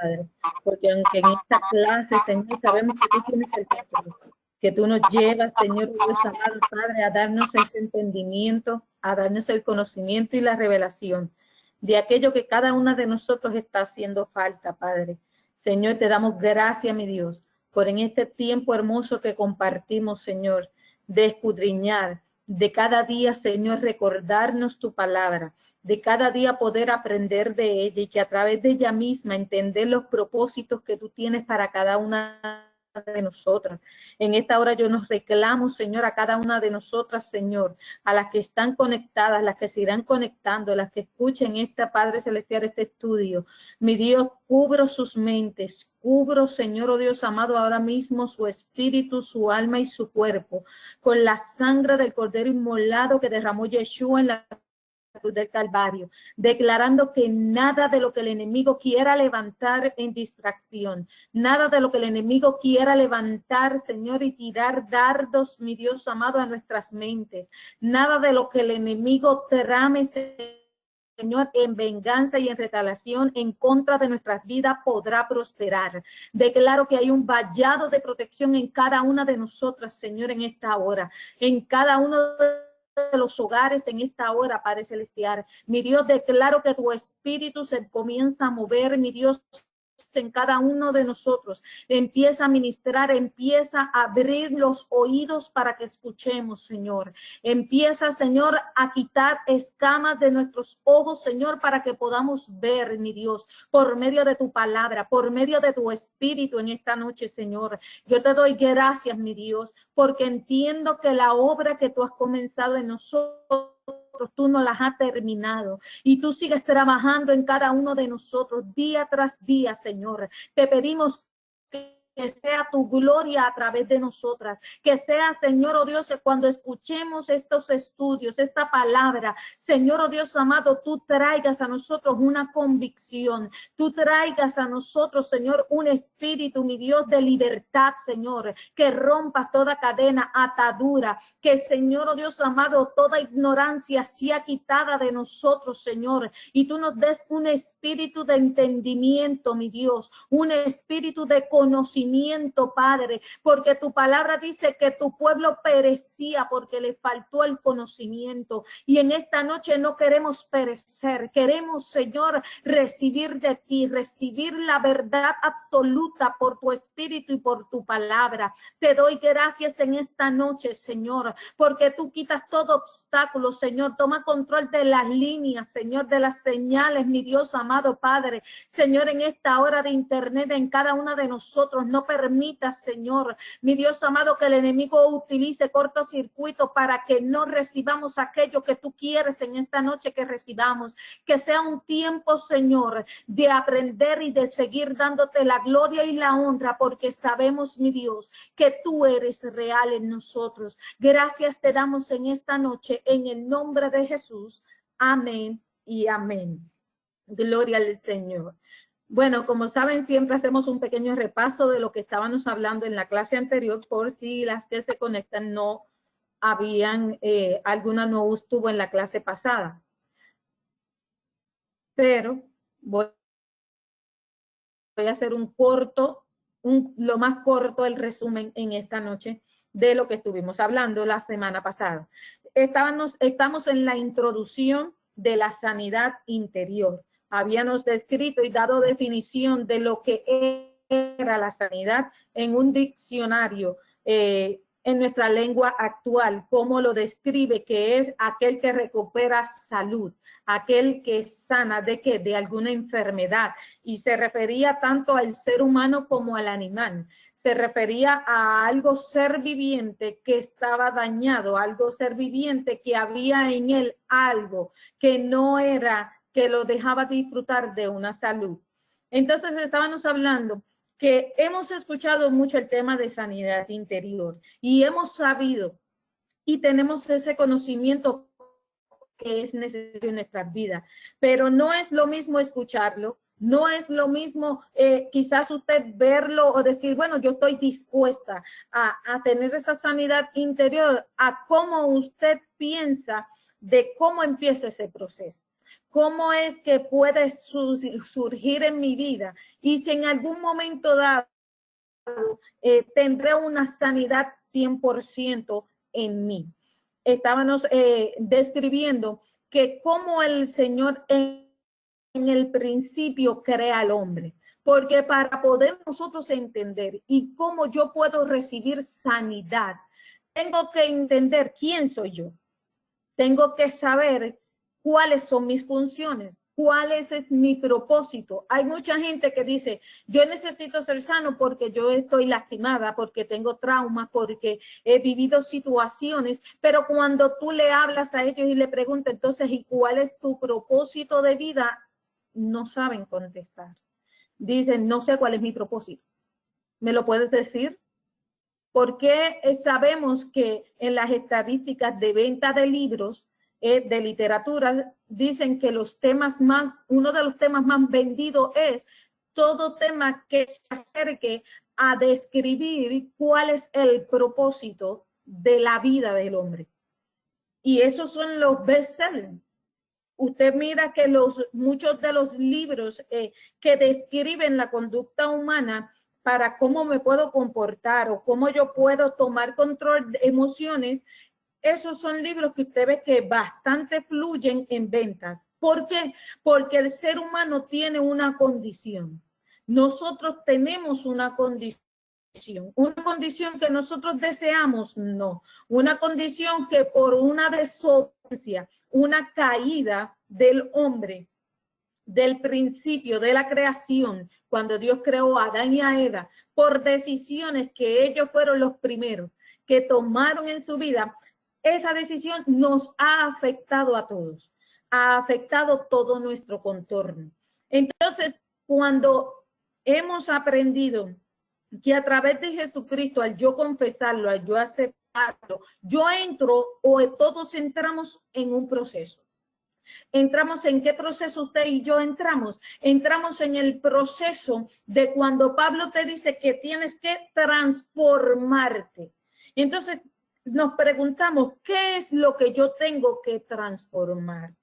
Padre, porque aunque en esta clase, Señor, sabemos que tú tienes el control, que tú nos llevas, Señor Dios amado, Padre, a darnos ese entendimiento, a darnos el conocimiento y la revelación de aquello que cada una de nosotros está haciendo falta, Padre. Señor, te damos gracias, mi Dios, por en este tiempo hermoso que compartimos, Señor, de escudriñar, de cada día, Señor, recordarnos tu palabra, de cada día poder aprender de ella y que a través de ella misma entender los propósitos que tú tienes para cada una de nosotras. En esta hora yo nos reclamo, Señor, a cada una de nosotras, Señor, a las que están conectadas, las que se irán conectando, las que escuchen esta, Padre Celestial, este estudio. Mi Dios, cubro sus mentes, cubro, Señor, oh Dios amado, ahora mismo su espíritu, su alma y su cuerpo, con la sangre del Cordero inmolado que derramó Yeshua en la cruz del Calvario, declarando que nada de lo que el enemigo quiera levantar en distracción, nada de lo que el enemigo quiera levantar, Señor, y tirar dardos, mi Dios amado, a nuestras mentes, nada de lo que el enemigo trame, Señor, en venganza y en retaliación en contra de nuestras vidas podrá prosperar. Declaro que hay un vallado de protección en cada una de nosotras, Señor, en esta hora, en cada uno de los hogares en esta hora, Padre Celestial. Mi Dios, declaro que tu espíritu se comienza a mover, mi Dios, en cada uno de nosotros, empieza a ministrar, empieza a abrir los oídos para que escuchemos, Señor. Empieza, Señor, a quitar escamas de nuestros ojos, Señor, para que podamos ver, mi Dios, por medio de tu palabra, por medio de tu espíritu en esta noche, Señor. Yo te doy gracias, mi Dios, porque entiendo que la obra que tú has comenzado en nosotros, tú no las has terminado y tú sigues trabajando en cada uno de nosotros día tras día, Señor. Te pedimos que sea tu gloria a través de nosotras, que sea, Señor, oh Dios, cuando escuchemos estos estudios, esta palabra, Señor, oh Dios amado, tú traigas a nosotros una convicción, tú traigas a nosotros, Señor, un espíritu, mi Dios, de libertad, Señor, que rompa toda cadena, atadura, que, Señor, oh Dios amado, toda ignorancia sea quitada de nosotros, Señor, y tú nos des un espíritu de entendimiento, mi Dios, un espíritu de conocimiento, Padre, porque tu palabra dice que tu pueblo perecía porque le faltó el conocimiento. Y en esta noche no queremos perecer, queremos, Señor, recibir de ti, recibir la verdad absoluta por tu espíritu y por tu palabra. Te doy gracias en esta noche, Señor, porque tú quitas todo obstáculo, Señor. Toma control de las líneas, Señor, de las señales, mi Dios amado Padre. Señor, en esta hora de internet, en cada una de nosotros, no permita, Señor, mi Dios amado, que el enemigo utilice cortocircuito para que no recibamos aquello que tú quieres en esta noche que recibamos. Que sea un tiempo, Señor, de aprender y de seguir dándote la gloria y la honra, porque sabemos, mi Dios, que tú eres real en nosotros. Gracias te damos en esta noche, en el nombre de Jesús. Amén y amén. Gloria al Señor. Bueno, como saben, siempre hacemos un pequeño repaso de lo que estábamos hablando en la clase anterior, por si las que se conectan no habían, alguna no estuvo en la clase pasada. Pero voy a hacer un corto, lo más corto, el resumen en esta noche de lo que estuvimos hablando la semana pasada. Estamos en la introducción de la sanidad interior. Habíamos descrito y dado definición de lo que era la sanidad en un diccionario en nuestra lengua actual, cómo lo describe, que es aquel que recupera salud, aquel que sana ¿de qué? De alguna enfermedad, y se refería tanto al ser humano como al animal. Se refería a algo ser viviente que estaba dañado, algo ser viviente que había en él algo que no era, que lo dejaba disfrutar de una salud. Entonces estábamos hablando que hemos escuchado mucho el tema de sanidad interior y hemos sabido y tenemos ese conocimiento que es necesario en nuestras vidas, pero no es lo mismo escucharlo, no es lo mismo quizás usted verlo o decir, bueno, yo estoy dispuesta a tener esa sanidad interior, a cómo usted piensa de cómo empieza ese proceso. ¿Cómo es que puede surgir en mi vida? Y si en algún momento dado tendré una sanidad 100% en mí. Estábamos describiendo que cómo el Señor en el principio crea al hombre. Porque para poder nosotros entender y cómo yo puedo recibir sanidad, tengo que entender quién soy yo. Tengo que saber cuáles son mis funciones, cuál es mi propósito. Hay mucha gente que dice, yo necesito ser sano porque yo estoy lastimada, porque tengo traumas, porque he vivido situaciones, pero cuando tú le hablas a ellos y le preguntas, entonces, ¿y cuál es tu propósito de vida? No saben contestar. Dicen, no sé cuál es mi propósito. ¿Me lo puedes decir? Porque sabemos que en las estadísticas de venta de libros, de literatura, dicen que uno de los temas más vendidos es todo tema que se acerque a describir cuál es el propósito de la vida del hombre. Y esos son los bestsellers. Usted mira que muchos de los libros que describen la conducta humana para cómo me puedo comportar o cómo yo puedo tomar control de emociones, esos son libros que usted ve que bastante fluyen en ventas. ¿Por qué? Porque el ser humano tiene una condición. Nosotros tenemos una condición. Una condición que nosotros deseamos, no. Una condición que por una desobediencia, una caída del hombre, del principio de la creación, cuando Dios creó a Adán y a Eva, por decisiones que ellos fueron los primeros que tomaron en su vida, esa decisión nos ha afectado a todos, ha afectado todo nuestro contorno. Entonces, cuando hemos aprendido que a través de Jesucristo, al yo confesarlo, al yo aceptarlo, yo entro o todos entramos en un proceso. ¿Entramos en qué proceso usted y yo entramos? Entramos en el proceso de cuando Pablo te dice que tienes que transformarte. Entonces nos preguntamos, ¿qué es lo que yo tengo que transformar?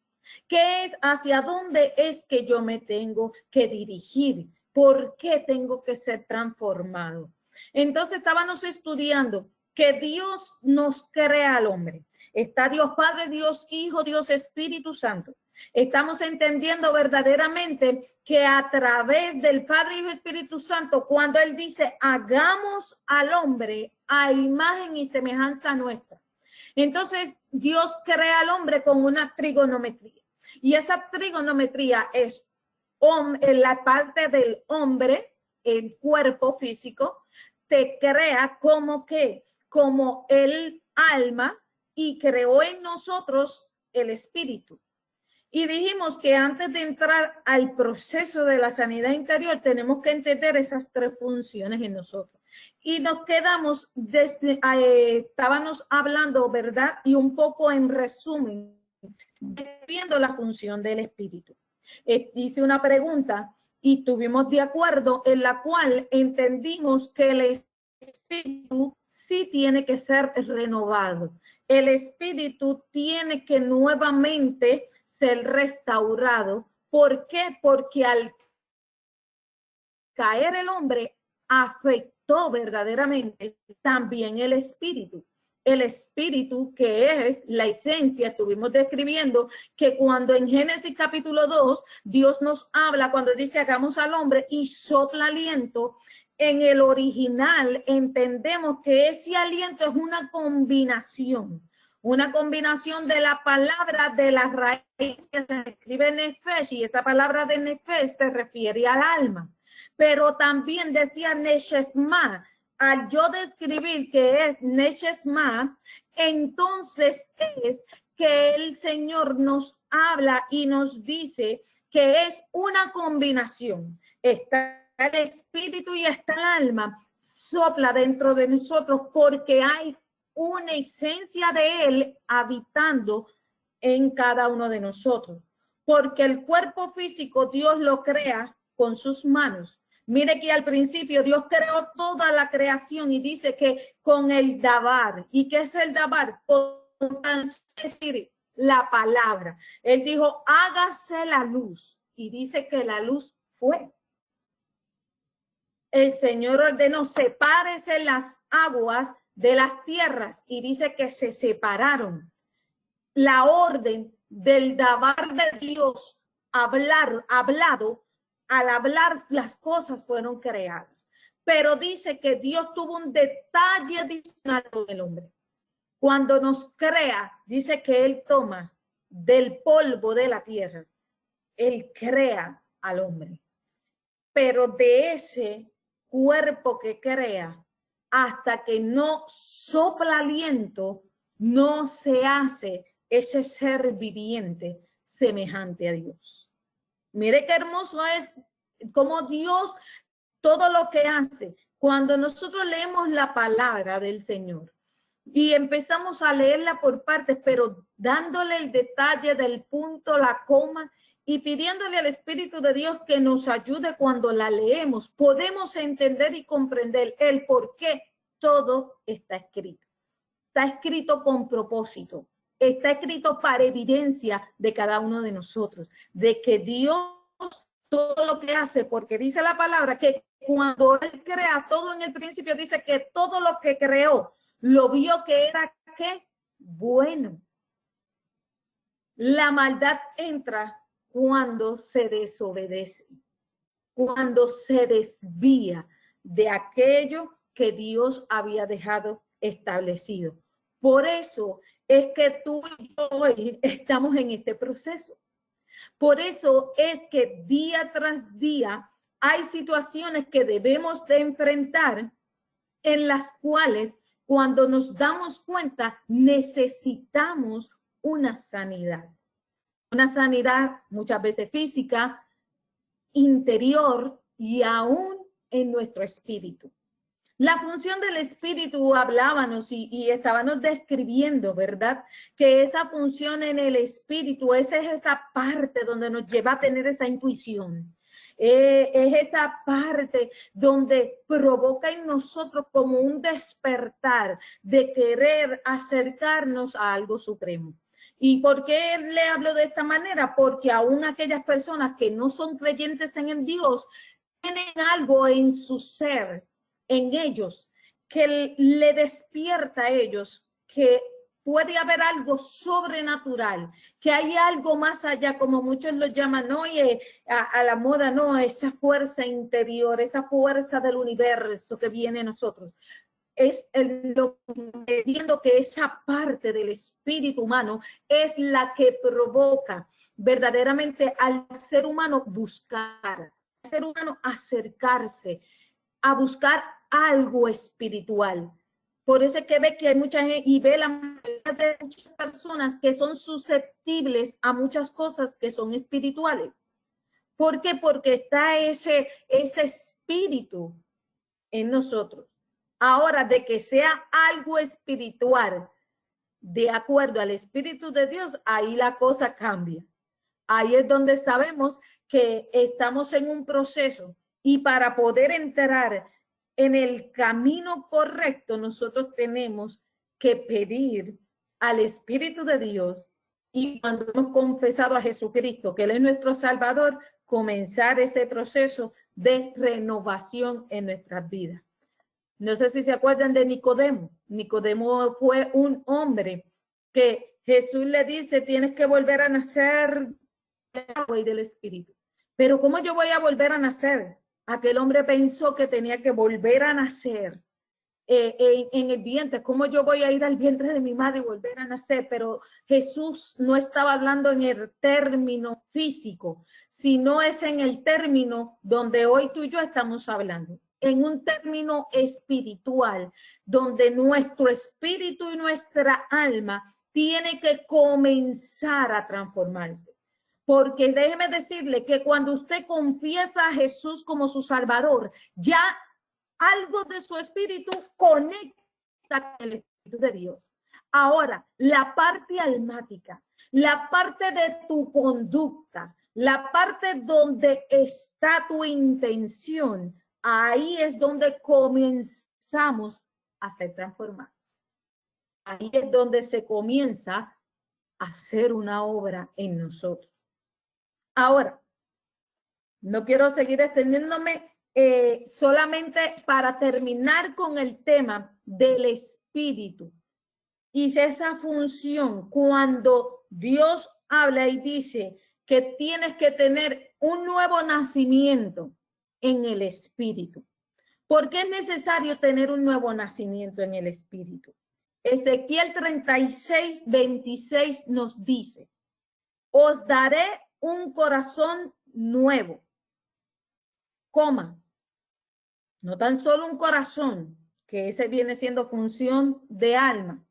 ¿Qué es, hacia dónde es que yo me tengo que dirigir? ¿Por qué tengo que ser transformado? Entonces estábamos estudiando que Dios nos crea al hombre. Está Dios Padre, Dios Hijo, Dios Espíritu Santo. Estamos entendiendo verdaderamente que a través del Padre, Hijo y Espíritu Santo, cuando Él dice, hagamos al hombre a imagen y semejanza nuestra. Entonces, Dios crea al hombre con una trigonometría. Y esa trigonometría es en la parte del hombre, el cuerpo físico, te crea como que, como el alma, y creó en nosotros el espíritu. Y dijimos que antes de entrar al proceso de la sanidad interior, tenemos que entender esas tres funciones en nosotros. Y nos quedamos, estábamos hablando, ¿verdad? Y un poco en resumen, viendo la función del espíritu. Hice una pregunta y tuvimos de acuerdo en la cual entendimos que el espíritu sí tiene que ser renovado. El espíritu tiene que nuevamente ser restaurado. ¿Por qué? Porque al caer el hombre afectó verdaderamente también el espíritu. El espíritu, que es la esencia, estuvimos describiendo que cuando en Génesis capítulo 2, Dios nos habla cuando dice hagamos al hombre y sopla aliento. En el original entendemos que ese aliento es una combinación de la palabra de la raíz que se escribe nefesh, y esa palabra de nefesh se refiere al alma. Pero también decía neshefma. Al yo describir que es neshefma, entonces es que el Señor nos habla y nos dice que es una combinación. Está el espíritu y está el alma, sopla dentro de nosotros porque hay una esencia de Él habitando en cada uno de nosotros. Porque el cuerpo físico Dios lo crea con sus manos. Mire que al principio Dios creó toda la creación y dice que con el dabar. ¿Y qué es el dabar? Es decir, la palabra. Él dijo, hágase la luz. Y dice que la luz fue. El Señor ordenó, sepárese las aguas de las tierras. Y dice que se separaron. La orden del dabar de Dios hablado, al hablar las cosas fueron creadas. Pero dice que Dios tuvo un detalle adicional con el hombre. Cuando nos crea, dice que Él toma del polvo de la tierra. Él crea al hombre. Pero de ese cuerpo que crea, hasta que no sopla aliento, no se hace ese ser viviente semejante a Dios. Mire qué hermoso es como Dios todo lo que hace. Cuando nosotros leemos la palabra del Señor y empezamos a leerla por partes, pero dándole el detalle del punto, la coma, y pidiéndole al Espíritu de Dios que nos ayude cuando la leemos, podemos entender y comprender el por qué todo está escrito. Está escrito con propósito. Está escrito para evidencia de cada uno de nosotros, de que Dios todo lo que hace, porque dice la palabra que cuando Él crea todo en el principio, dice que todo lo que creó, lo vio que era ¿qué? Bueno. La maldad entra cuando se desobedece, cuando se desvía de aquello que Dios había dejado establecido. Por eso es que tú y yo hoy estamos en este proceso. Por eso es que día tras día hay situaciones que debemos de enfrentar en las cuales cuando nos damos cuenta necesitamos una sanidad. Una sanidad muchas veces física, interior y aún en nuestro espíritu. La función del espíritu hablábamos y estábamos describiendo, ¿verdad? Que esa función en el espíritu, esa es esa parte donde nos lleva a tener esa intuición. Es esa parte donde provoca en nosotros como un despertar de querer acercarnos a algo supremo. ¿Y por qué le hablo de esta manera? Porque aún aquellas personas que no son creyentes en el Dios tienen algo en su ser, en ellos, que le despierta a ellos, que puede haber algo sobrenatural, que hay algo más allá, como muchos lo llaman hoy a la moda, no, esa fuerza interior, esa fuerza del universo que viene a nosotros. Es lo viendo que esa parte del espíritu humano es la que provoca verdaderamente al ser humano buscar, al ser humano acercarse, a buscar algo espiritual. Por eso es que ve que hay mucha gente y ve la mayoría de muchas personas que son susceptibles a muchas cosas que son espirituales. ¿Por qué? Porque está ese espíritu en nosotros. Ahora, de que sea algo espiritual, de acuerdo al Espíritu de Dios, ahí la cosa cambia. Ahí es donde sabemos que estamos en un proceso y para poder entrar en el camino correcto, nosotros tenemos que pedir al Espíritu de Dios y cuando hemos confesado a Jesucristo, que Él es nuestro Salvador, comenzar ese proceso de renovación en nuestras vidas. No sé si se acuerdan de Nicodemo. Nicodemo fue un hombre que Jesús le dice, tienes que volver a nacer del agua y del Espíritu. Pero ¿cómo yo voy a volver a nacer? Aquel hombre pensó que tenía que volver a nacer en el vientre. ¿Cómo yo voy a ir al vientre de mi madre y volver a nacer? Pero Jesús no estaba hablando en el término físico, sino es en el término donde hoy tú y yo estamos hablando. En un término espiritual, donde nuestro espíritu y nuestra alma tiene que comenzar a transformarse. Porque déjeme decirle que cuando usted confiesa a Jesús como su Salvador, ya algo de su espíritu conecta con el Espíritu de Dios. Ahora, la parte almática, la parte de tu conducta, la parte donde está tu intención, ahí es donde comenzamos a ser transformados. Ahí es donde se comienza hacer una obra en nosotros. Ahora, no quiero seguir extendiéndome, solamente para terminar con el tema del Espíritu. Y esa función, cuando Dios habla y dice que tienes que tener un nuevo nacimiento en el Espíritu. ¿Por qué es necesario tener un nuevo nacimiento en el Espíritu? Ezequiel 36, 26 nos dice, os daré un corazón nuevo, coma, no tan solo un corazón, que ese viene siendo función de alma.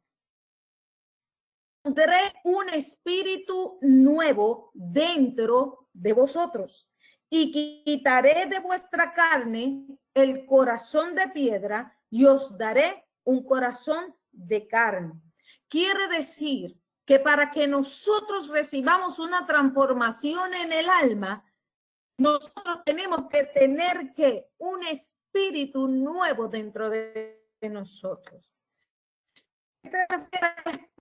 Pondré un espíritu nuevo dentro de vosotros y quitaré de vuestra carne el corazón de piedra y os daré un corazón de carne. Quiere decir que para que nosotros recibamos una transformación en el alma, nosotros tenemos que tener un espíritu nuevo dentro de nosotros. Este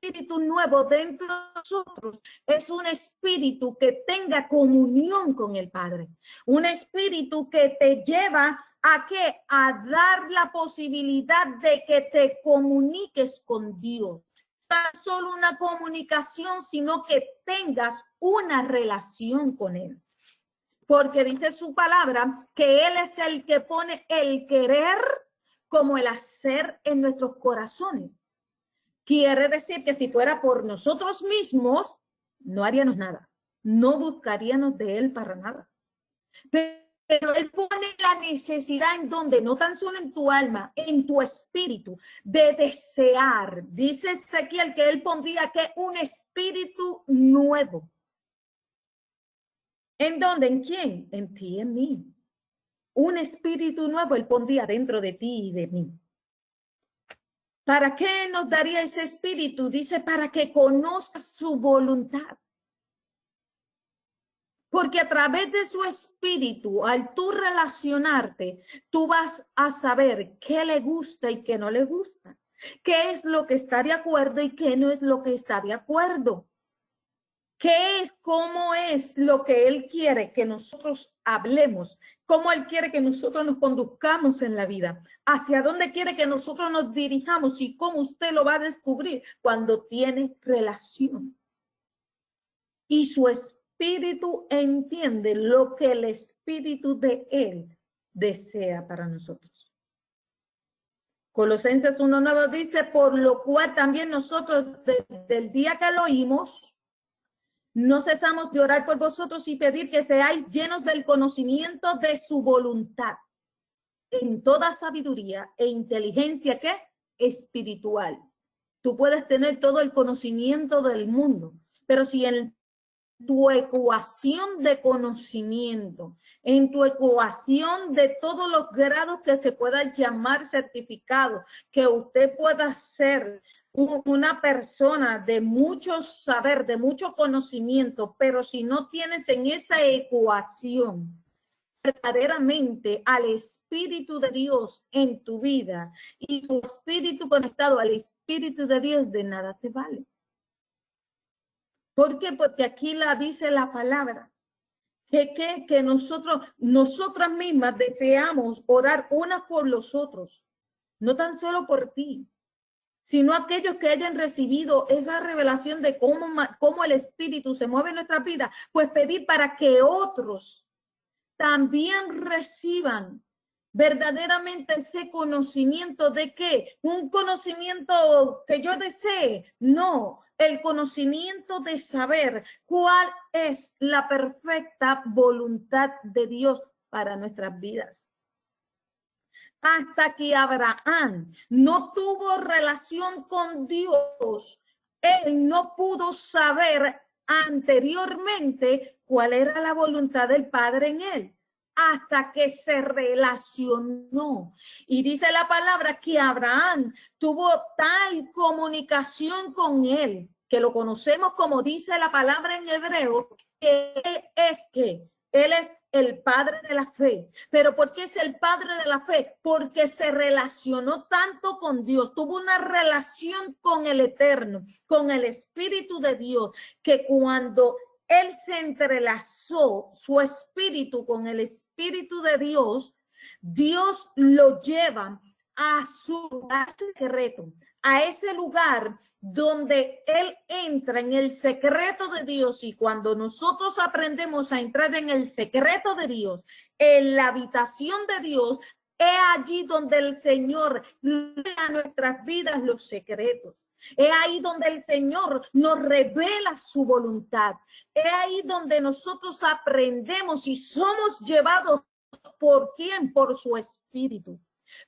espíritu nuevo dentro de nosotros es un espíritu que tenga comunión con el Padre, un espíritu que te lleva a ¿qué? A dar la posibilidad de que te comuniques con Dios. No solo una comunicación, sino que tengas una relación con Él. Porque dice su palabra que Él es el que pone el querer como el hacer en nuestros corazones. Quiere decir que si fuera por nosotros mismos, no haríamos nada. No buscaríamos de Él para nada. Pero Él pone la necesidad en donde, no tan solo en tu alma, en tu espíritu, de desear. Dice Ezequiel que Él pondría que un espíritu nuevo. ¿En dónde? ¿En quién? En ti y en mí. Un espíritu nuevo Él pondría dentro de ti y de mí. ¿Para qué nos daría ese espíritu? Dice, para que conozcas su voluntad. Porque a través de su espíritu, al tú relacionarte, tú vas a saber qué le gusta y qué no le gusta. Qué es lo que está de acuerdo y qué no es lo que está de acuerdo. ¿Qué es, cómo es lo que Él quiere que nosotros hablemos? ¿Cómo Él quiere que nosotros nos conduzcamos en la vida? ¿Hacia dónde quiere que nosotros nos dirijamos? Y cómo usted lo va a descubrir cuando tiene relación. Y su espíritu entiende lo que el espíritu de Él desea para nosotros. Colosenses 1:9 dice, por lo cual también nosotros desde el día que lo oímos, no cesamos de orar por vosotros y pedir que seáis llenos del conocimiento de su voluntad, en toda sabiduría e inteligencia, ¿qué? Espiritual. Tú puedes tener todo el conocimiento del mundo, pero si en tu ecuación de conocimiento, en tu ecuación de todos los grados que se pueda llamar certificado, que usted pueda ser una persona de mucho saber, de mucho conocimiento, pero si no tienes en esa ecuación verdaderamente al Espíritu de Dios en tu vida y tu espíritu conectado al Espíritu de Dios, de nada te vale. ¿Por qué? Porque aquí la dice la palabra. Que nosotras mismas deseamos orar unas por los otros, no tan solo por ti, sino aquellos que hayan recibido esa revelación de cómo el Espíritu se mueve en nuestra vida, pues pedir para que otros también reciban verdaderamente ese conocimiento de qué, un conocimiento que yo desee, no, el conocimiento de saber cuál es la perfecta voluntad de Dios para nuestras vidas. Hasta que Abraham no tuvo relación con Dios, él no pudo saber anteriormente cuál era la voluntad del Padre en él, hasta que se relacionó. Y dice la palabra que Abraham tuvo tal comunicación con él, que lo conocemos como dice la palabra en hebreo, que él es el padre de la fe. ¿Pero por qué es el padre de la fe? Porque se relacionó tanto con Dios, tuvo una relación con el Eterno, con el Espíritu de Dios, que cuando él se entrelazó su espíritu con el Espíritu de Dios, Dios lo lleva a su lugar secreto, a ese lugar donde él entra en el secreto de Dios. Y cuando nosotros aprendemos a entrar en el secreto de Dios, en la habitación de Dios, es allí donde el Señor lee a nuestras vidas los secretos. Es ahí donde el Señor nos revela su voluntad. Es ahí donde nosotros aprendemos y somos llevados. ¿Por quién? Por su Espíritu.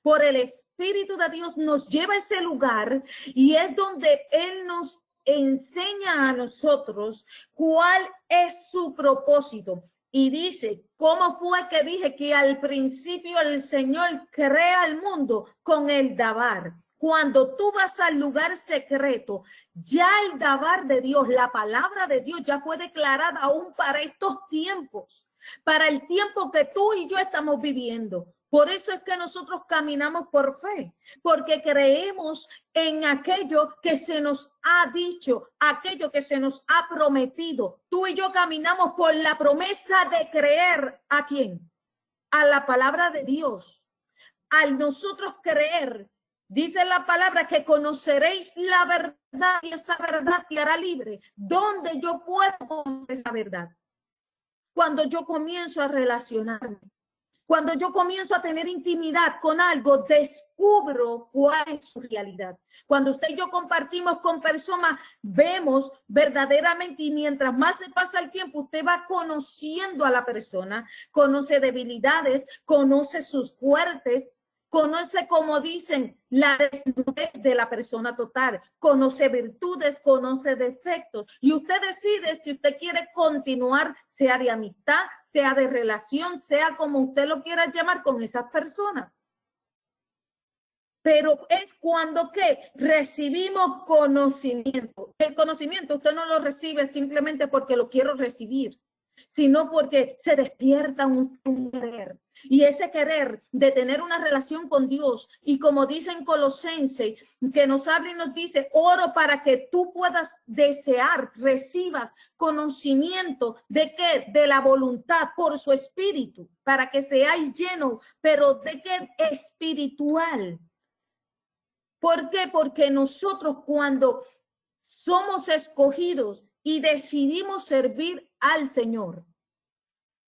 Por el Espíritu de Dios nos lleva a ese lugar, y es donde Él nos enseña a nosotros cuál es su propósito. Y dice, ¿cómo fue que dije que al principio el Señor crea el mundo? Con el Dabar. Cuando tú vas al lugar secreto, ya el Dabar de Dios, la palabra de Dios ya fue declarada aún para estos tiempos, para el tiempo que tú y yo estamos viviendo. Por eso es que nosotros caminamos por fe, porque creemos en aquello que se nos ha dicho, aquello que se nos ha prometido. Tú y yo caminamos por la promesa de creer ¿a quién? A la palabra de Dios. Al nosotros creer, dice la palabra que conoceréis la verdad y esa verdad te hará libre. ¿Dónde yo puedo conocer esa verdad? Cuando yo comienzo a relacionarme. Cuando yo comienzo a tener intimidad con algo, descubro cuál es su realidad. Cuando usted y yo compartimos con personas, vemos verdaderamente, y mientras más se pasa el tiempo, usted va conociendo a la persona, conoce debilidades, conoce sus fuertes, conoce, como dicen, la desnudez de la persona total, conoce virtudes, conoce defectos, y usted decide si usted quiere continuar, sea de amistad, sea de relación, sea como usted lo quiera llamar, con esas personas. Pero es cuando que recibimos conocimiento. El conocimiento usted no lo recibe simplemente porque lo quiero recibir, sino porque se despierta un querer. Y ese querer de tener una relación con Dios, y como dice en Colosenses, que nos habla y nos dice, oro para que tú puedas desear, recibas conocimiento de qué, de la voluntad por su espíritu, para que seáis llenos, pero de qué, espiritual. ¿Por qué? Porque nosotros cuando somos escogidos y decidimos servir al Señor,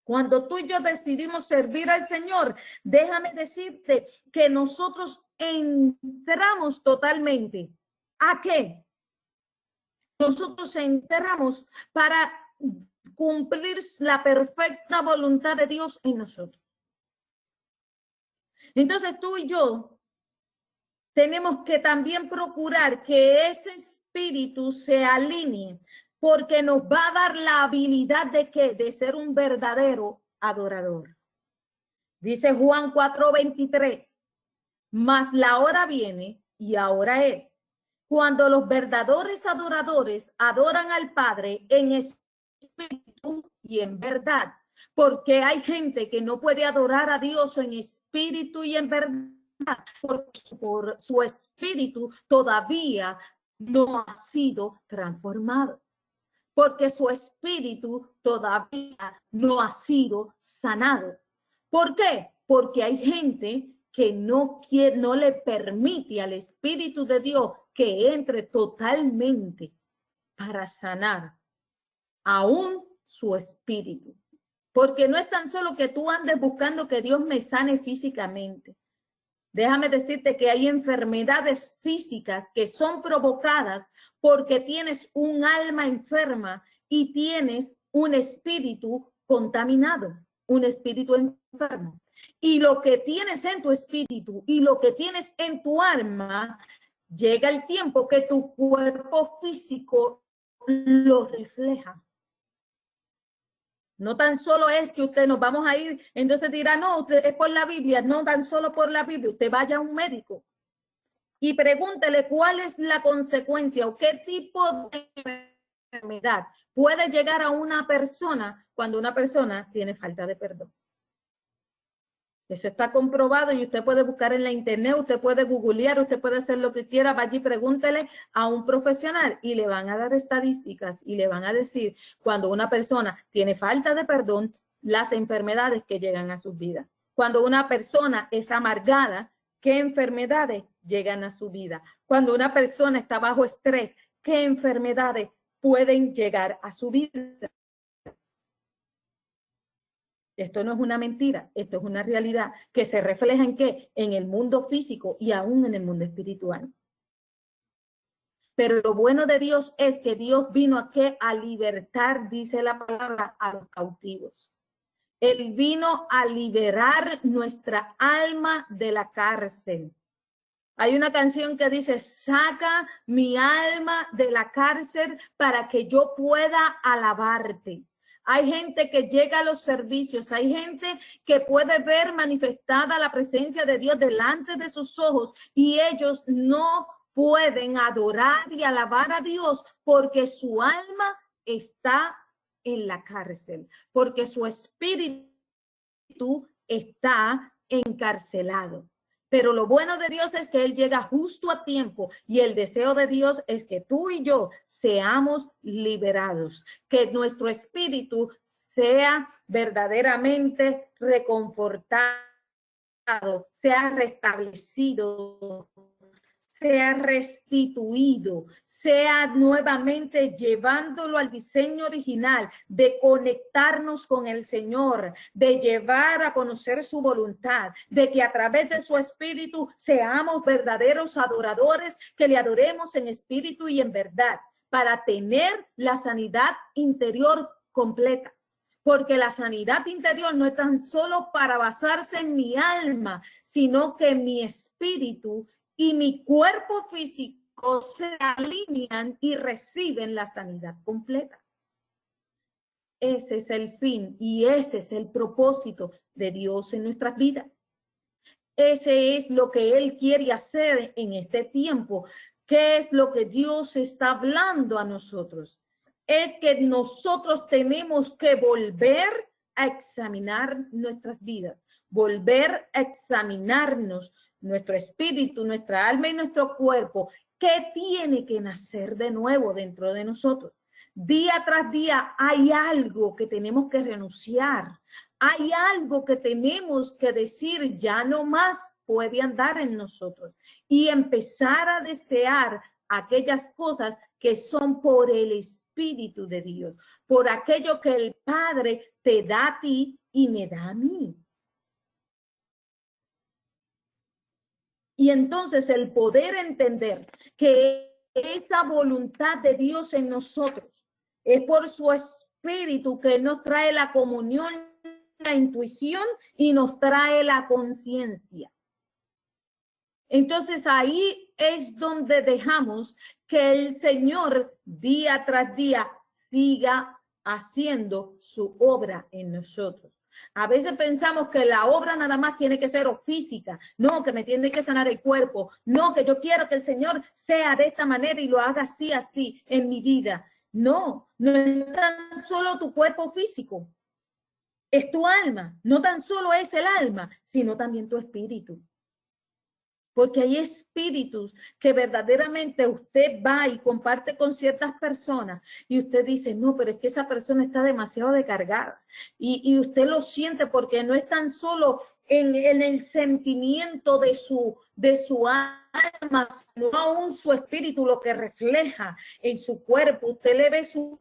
cuando tú y yo decidimos servir al Señor, déjame decirte que nosotros entramos totalmente. ¿A qué? Nosotros entramos para cumplir la perfecta voluntad de Dios en nosotros. Entonces tú y yo tenemos que también procurar que ese espíritu se alinee, porque nos va a dar la habilidad de ¿qué? De ser un verdadero adorador. Dice Juan 4:23, mas la hora viene y ahora es, cuando los verdaderos adoradores adoran al Padre en espíritu y en verdad, porque hay gente que no puede adorar a Dios en espíritu y en verdad, por su espíritu todavía no ha sido transformado, porque su espíritu todavía no ha sido sanado. ¿Por qué? Porque hay gente que no quiere, no le permite al Espíritu de Dios que entre totalmente para sanar aún su espíritu. Porque no es tan solo que tú andes buscando que Dios me sane físicamente. Déjame decirte que hay enfermedades físicas que son provocadas porque tienes un alma enferma y tienes un espíritu contaminado, un espíritu enfermo. Y lo que tienes en tu espíritu y lo que tienes en tu alma, llega el tiempo que tu cuerpo físico lo refleja. No tan solo es que usted nos vamos a ir, entonces dirá, no, usted es por la Biblia, no tan solo por la Biblia, usted vaya a un médico y pregúntele cuál es la consecuencia o qué tipo de enfermedad puede llegar a una persona cuando una persona tiene falta de perdón. Eso está comprobado y usted puede buscar en la internet, usted puede googlear, usted puede hacer lo que quiera, vaya y pregúntele a un profesional y le van a dar estadísticas y le van a decir cuando una persona tiene falta de perdón, las enfermedades que llegan a sus vidas. Cuando una persona es amargada, ¿qué enfermedades llegan a su vida? Cuando una persona está bajo estrés, ¿qué enfermedades pueden llegar a su vida? Esto no es una mentira, esto es una realidad que se refleja ¿en qué? En el mundo físico y aún en el mundo espiritual. Pero lo bueno de Dios es que Dios vino a ¿qué? A libertar, dice la palabra, a los cautivos. Él vino a liberar nuestra alma de la cárcel. Hay una canción que dice, saca mi alma de la cárcel para que yo pueda alabarte. Hay gente que llega a los servicios, hay gente que puede ver manifestada la presencia de Dios delante de sus ojos y ellos no pueden adorar y alabar a Dios porque su alma está en la cárcel, porque su espíritu está encarcelado. Pero lo bueno de Dios es que Él llega justo a tiempo y el deseo de Dios es que tú y yo seamos liberados, que nuestro espíritu sea verdaderamente reconfortado, sea restablecido, sea restituido, sea nuevamente llevándolo al diseño original de conectarnos con el Señor, de llevar a conocer su voluntad, de que a través de su espíritu seamos verdaderos adoradores, que le adoremos en espíritu y en verdad, para tener la sanidad interior completa. Porque la sanidad interior no es tan solo para basarse en mi alma, sino que mi espíritu y mi cuerpo físico se alinean y reciben la sanidad completa. Ese es el fin y ese es el propósito de Dios en nuestras vidas. Ese es lo que Él quiere hacer en este tiempo. ¿Qué es lo que Dios está hablando a nosotros? Es que nosotros tenemos que volver a examinar nuestras vidas, volver a examinarnos nuestro espíritu, nuestra alma y nuestro cuerpo. ¿Qué tiene que nacer de nuevo dentro de nosotros? Día tras día hay algo que tenemos que renunciar. Hay algo que tenemos que decir, ya no más puede andar en nosotros. Y empezar a desear aquellas cosas que son por el Espíritu de Dios, por aquello que el Padre te da a ti y me da a mí. Y entonces el poder entender que esa voluntad de Dios en nosotros es por su Espíritu que nos trae la comunión, la intuición y nos trae la conciencia. Entonces ahí es donde dejamos que el Señor día tras día siga haciendo su obra en nosotros. A veces pensamos que la obra nada más tiene que ser física, no, que me tiene que sanar el cuerpo, no, que yo quiero que el Señor sea de esta manera y lo haga así, así en mi vida. No, no es tan solo tu cuerpo físico, es tu alma, no tan solo es el alma, sino también tu espíritu. Porque hay espíritus que verdaderamente usted va y comparte con ciertas personas y usted dice, no, pero es que esa persona está demasiado descargada. Y usted lo siente porque no es tan solo en el sentimiento de su alma, sino aún su espíritu lo que refleja en su cuerpo. Usted le ve sus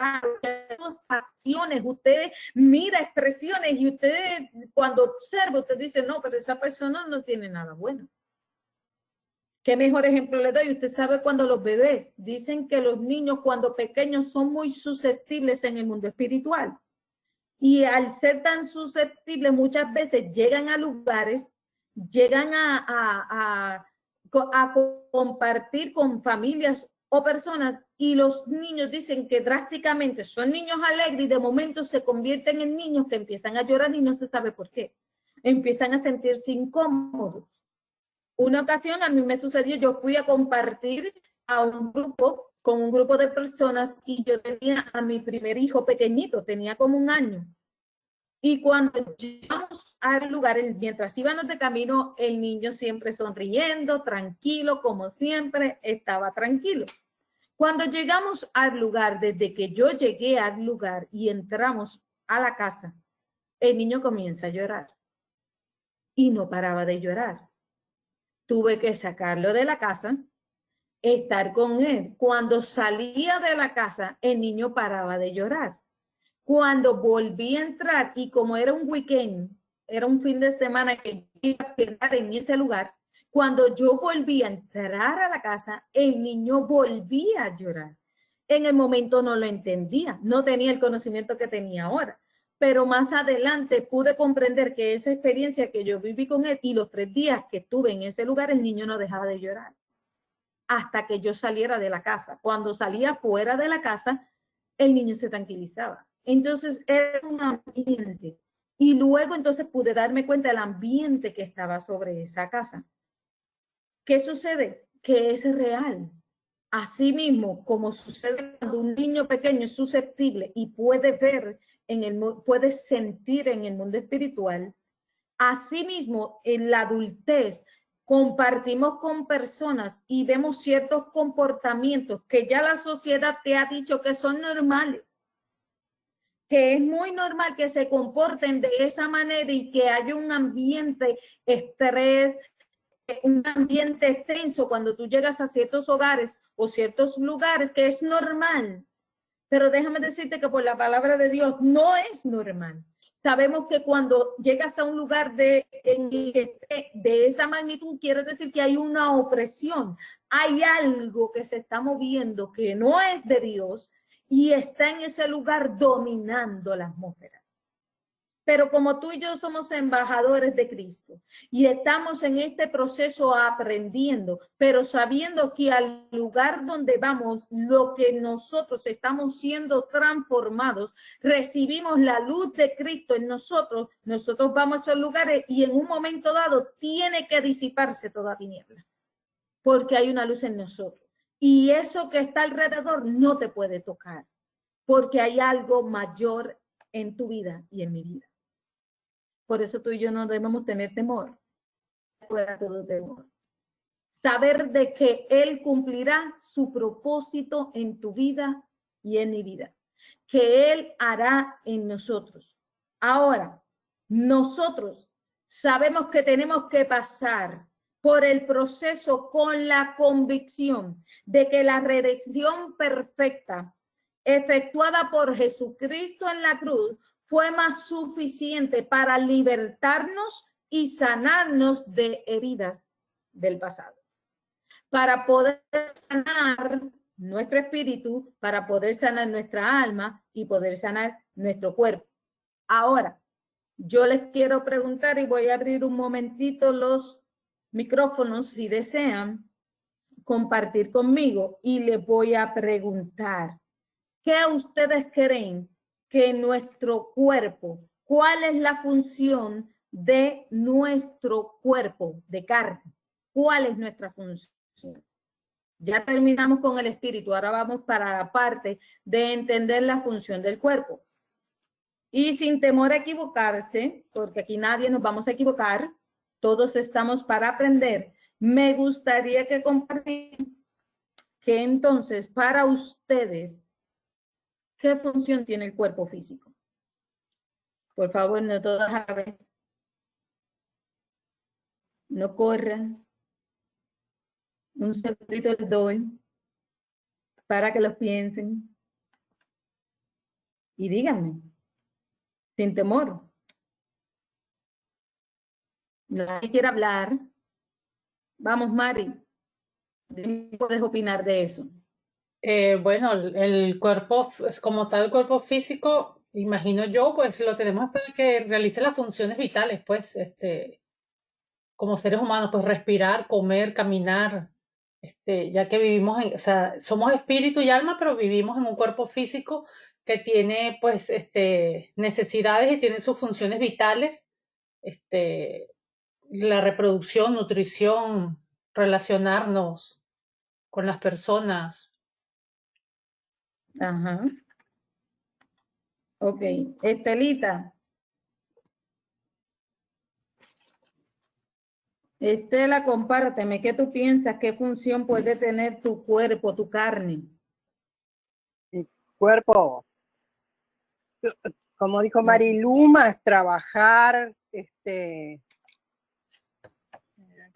acciones, usted mira expresiones y usted cuando observa, usted dice, no, pero esa persona no tiene nada bueno. ¿Qué mejor ejemplo le doy? Usted sabe cuando los bebés dicen que los niños cuando pequeños son muy susceptibles en el mundo espiritual. Y al ser tan susceptibles muchas veces llegan a lugares, llegan a compartir con familias o personas y los niños dicen que drásticamente son niños alegres y de momento se convierten en niños que empiezan a llorar y no se sabe por qué. Empiezan a sentirse incómodos. Una ocasión a mí me sucedió, yo fui a compartir a un grupo, con un grupo de personas y yo tenía a mi primer hijo pequeñito, tenía como 1 año. Y cuando llegamos al lugar, mientras íbamos de camino, el niño siempre sonriendo, tranquilo, como siempre, estaba tranquilo. Cuando llegamos al lugar, desde que yo llegué al lugar y entramos a la casa, el niño comienza a llorar y no paraba de llorar. Tuve que sacarlo de la casa, estar con él. Cuando salía de la casa, el niño paraba de llorar. Cuando volví a entrar, y como era un weekend, era un fin de semana que iba a quedar en ese lugar, cuando yo volví a entrar a la casa, el niño volvía a llorar. En el momento no lo entendía, no tenía el conocimiento que tenía ahora, pero más adelante pude comprender que esa experiencia que yo viví con él y los 3 días que estuve en ese lugar, el niño no dejaba de llorar hasta que yo saliera de la casa. Cuando salía fuera de la casa, el niño se tranquilizaba. Entonces era un ambiente. Y luego entonces pude darme cuenta del ambiente que estaba sobre esa casa. ¿Qué sucede? Que es real. Asimismo, como sucede cuando un niño pequeño es susceptible y puede ver, puede sentir en el mundo espiritual, asimismo en la adultez compartimos con personas y vemos ciertos comportamientos que ya la sociedad te ha dicho que son normales, que es muy normal que se comporten de esa manera y que haya un ambiente estrés, un ambiente tenso cuando tú llegas a ciertos hogares o ciertos lugares, que es normal. Pero déjame decirte que por la palabra de Dios no es normal. Sabemos que cuando llegas a un lugar de esa magnitud, quiere decir que hay una opresión. Hay algo que se está moviendo que no es de Dios y está en ese lugar dominando la atmósfera. Pero como tú y yo somos embajadores de Cristo y estamos en este proceso aprendiendo, pero sabiendo que al lugar donde vamos, lo que nosotros estamos siendo transformados, recibimos la luz de Cristo en nosotros, nosotros vamos a esos lugares y en un momento dado tiene que disiparse toda tiniebla, porque hay una luz en nosotros. Y eso que está alrededor no te puede tocar, porque hay algo mayor en tu vida y en mi vida. Por eso tú y yo no debemos tener temor, fuera todo temor. Saber de que Él cumplirá su propósito en tu vida y en mi vida, que Él hará en nosotros. Ahora, nosotros sabemos que tenemos que pasar por el proceso con la convicción de que la redención perfecta efectuada por Jesucristo en la cruz fue más suficiente para libertarnos y sanarnos de heridas del pasado. Para poder sanar nuestro espíritu, para poder sanar nuestra alma y poder sanar nuestro cuerpo. Ahora, yo les quiero preguntar y voy a abrir un momentito los micrófonos si desean compartir conmigo y les voy a preguntar, ¿qué ustedes creen que nuestro cuerpo, cuál es la función de nuestro cuerpo de carne? ¿Cuál es nuestra función? Ya terminamos con el espíritu, ahora vamos para la parte de entender la función del cuerpo. Y sin temor a equivocarse, porque aquí nadie nos vamos a equivocar, todos estamos para aprender, me gustaría que compartieran que entonces para ustedes, ¿qué función tiene el cuerpo físico? Por favor, no todas a la vez. No corran. Un segundito les doy para que los piensen. Y díganme, sin temor. Nadie quiere hablar. Vamos, Mari. ¿Qué puedes opinar de eso? Bueno, el cuerpo, como tal, el cuerpo físico, imagino yo, pues lo tenemos para que realice las funciones vitales, pues, como seres humanos, pues respirar, comer, caminar, ya que vivimos o sea, somos espíritu y alma, pero vivimos en un cuerpo físico que tiene, pues, necesidades y tiene sus funciones vitales, la reproducción, nutrición, relacionarnos con las personas. Ajá. Ok. Estelita, Estela, compárteme, ¿qué tú piensas? ¿Qué función puede tener tu cuerpo, tu carne? Mi cuerpo, como dijo Marilu, más trabajar, ¿qué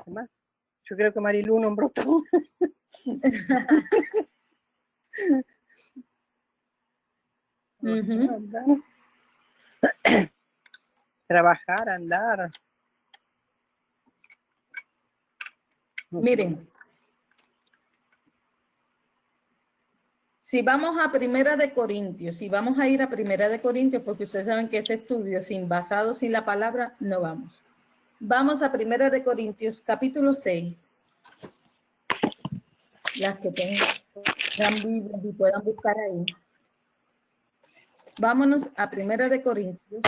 más? Yo creo que Marilu nombró todo. Ujú. Trabajar, andar. No sé. Miren, si vamos a Primera de Corintios, si vamos a ir a Primera de Corintios, porque ustedes saben que este estudio basado sin la palabra, no vamos. Vamos a Primera de Corintios, capítulo 6. Las que tengan Biblia y puedan buscar ahí. Vámonos a Primera de Corintios,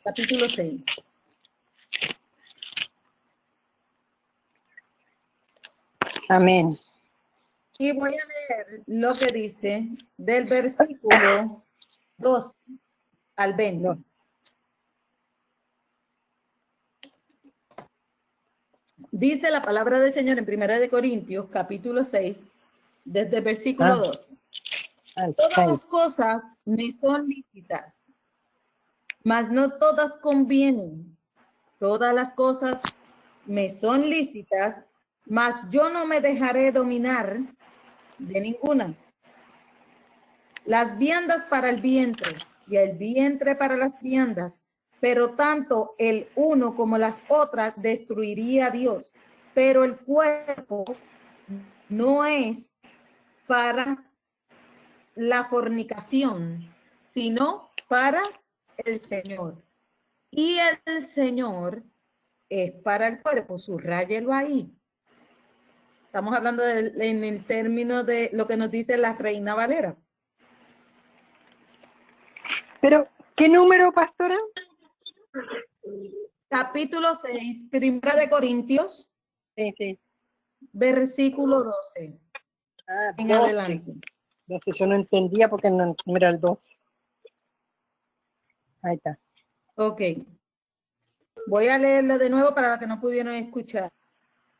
capítulo 6. Amén. Y voy a leer lo que dice del versículo 12 al 20. No. Dice la palabra del Señor en Primera de Corintios, capítulo 6, desde el versículo 12. Todas las cosas me son lícitas, mas no todas convienen. Todas las cosas me son lícitas, mas yo no me dejaré dominar de ninguna. Las viandas para el vientre y el vientre para las viandas, pero tanto el uno como las otras destruiría a Dios. Pero el cuerpo no es para la fornicación, sino para el Señor. Y el Señor es para el cuerpo, subráyelo ahí. Estamos hablando en el término de lo que nos dice la Reina Valera. Pero, ¿qué número, pastora? Capítulo 6, Primera de Corintios, Sí. versículo 12. En 12. adelante. 12, yo no entendía porque no era el 12. Ahí está. Ok. Voy a leerlo de nuevo para los que no pudieron escuchar.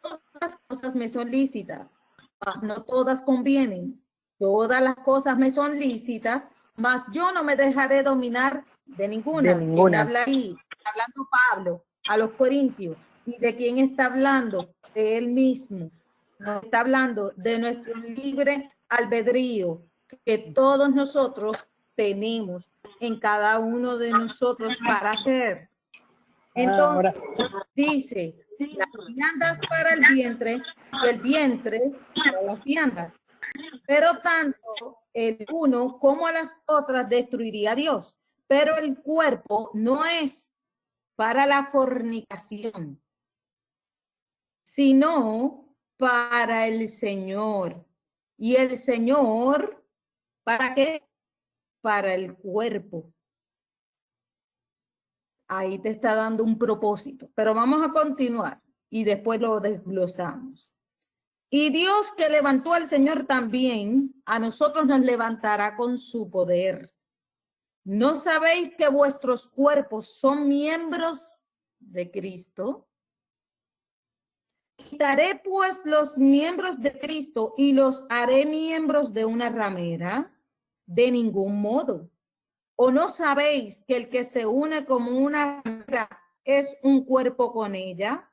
Todas las cosas me son lícitas, mas no todas convienen. Todas las cosas me son lícitas, mas yo no me dejaré dominar de ninguna. De ¿Quién ninguna. habla ahí? Está hablando Pablo a los corintios. ¿Y de quién está hablando? De él mismo. No está hablando de nuestro libre albedrío que todos nosotros tenemos en cada uno de nosotros para hacer. Entonces, dice, las viandas para el vientre y el vientre para las viandas. Pero tanto el uno como las otras destruiría a Dios. Pero el cuerpo no es para la fornicación, sino para el Señor. Y el Señor, ¿para qué? Para el cuerpo. Ahí te está dando un propósito. Pero vamos a continuar y después lo desglosamos. Y Dios que levantó al Señor también, a nosotros nos levantará con su poder. ¿No sabéis que vuestros cuerpos son miembros de Cristo? Quitaré pues los miembros de Cristo y los haré miembros de una ramera. De ningún modo. ¿O no sabéis que el que se une como una ramera es un cuerpo con ella?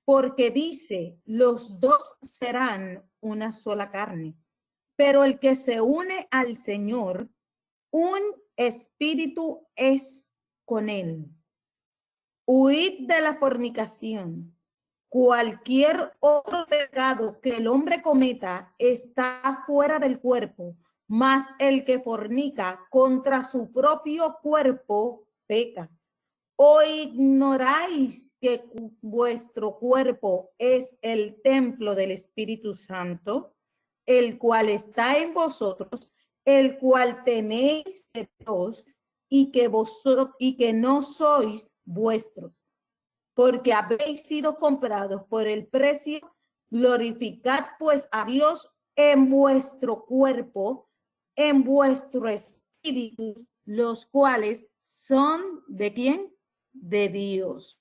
Porque dice, los dos serán una sola carne. Pero el que se une al Señor, un espíritu es con él. Huid de la fornicación. Cualquier otro pecado que el hombre cometa está fuera del cuerpo, mas el que fornica contra su propio cuerpo peca. ¿O ignoráis que vuestro cuerpo es el templo del Espíritu Santo, el cual está en vosotros, el cual tenéis de Dios, y que no sois vuestros? Porque habéis sido comprados por el precio. Glorificad pues a Dios en vuestro cuerpo, en vuestro espíritu, los cuales son ¿de quién? De Dios.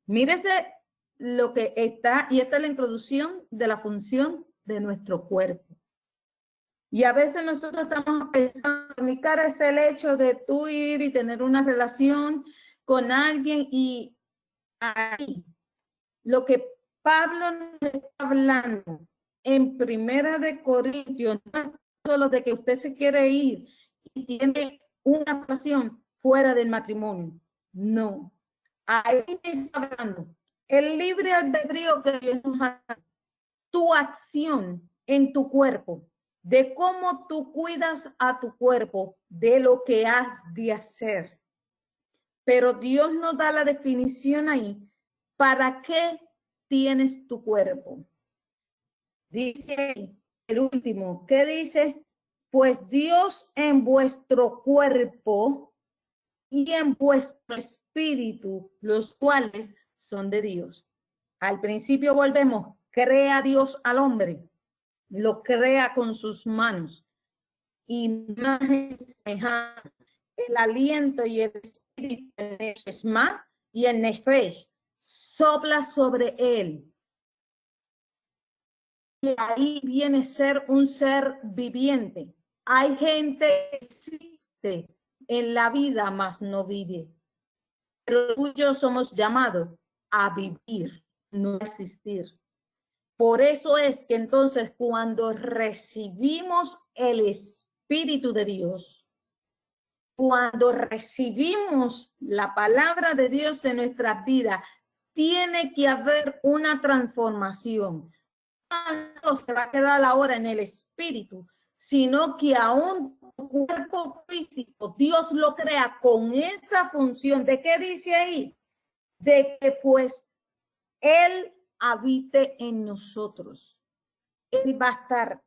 Mírese lo que está, y esta es la introducción de la función de nuestro cuerpo. Y a veces nosotros estamos pensando, mi cara es el hecho de tú ir y tener una relación con alguien, y ahí lo que Pablo nos está hablando en Primera de Corintios no es solo de que usted se quiere ir y tiene una relación fuera del matrimonio. No. Ahí está hablando el libre albedrío que Dios nos da, tu acción en tu cuerpo, de cómo tú cuidas a tu cuerpo, de lo que has de hacer. Pero Dios nos da la definición ahí. ¿Para qué tienes tu cuerpo? Dice el último, ¿qué dice? Pues Dios en vuestro cuerpo y en vuestro espíritu, los cuales son de Dios. Al principio volvemos, crea Dios al hombre, lo crea con sus manos, imagen semejante, el aliento y el espíritu, el neshma y el nefesh, sopla sobre él. Y ahí viene ser un ser viviente. Hay gente que existe en la vida, mas no vive. Pero tú y yo somos llamados a vivir, no a existir. Por eso es que entonces cuando recibimos el Espíritu de Dios, cuando recibimos la palabra de Dios en nuestras vidas, tiene que haber una transformación. No se va a quedar ahora en el espíritu, sino que aún tu cuerpo físico, Dios lo crea con esa función. ¿De qué dice ahí? De que pues Él habite en nosotros. Él va a estar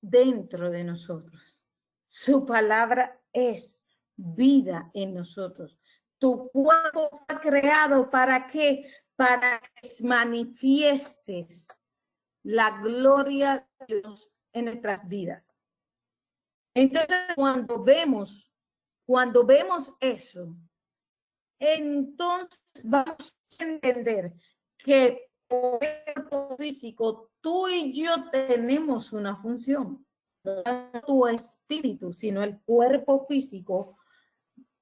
dentro de nosotros. Su palabra es vida en nosotros. Tu cuerpo fue creado ¿para qué? Para que manifiestes la gloria de Dios en nuestras vidas. Entonces, cuando vemos eso, entonces vamos a entender que por el cuerpo físico, tú y yo tenemos una función. No tu espíritu, sino el cuerpo físico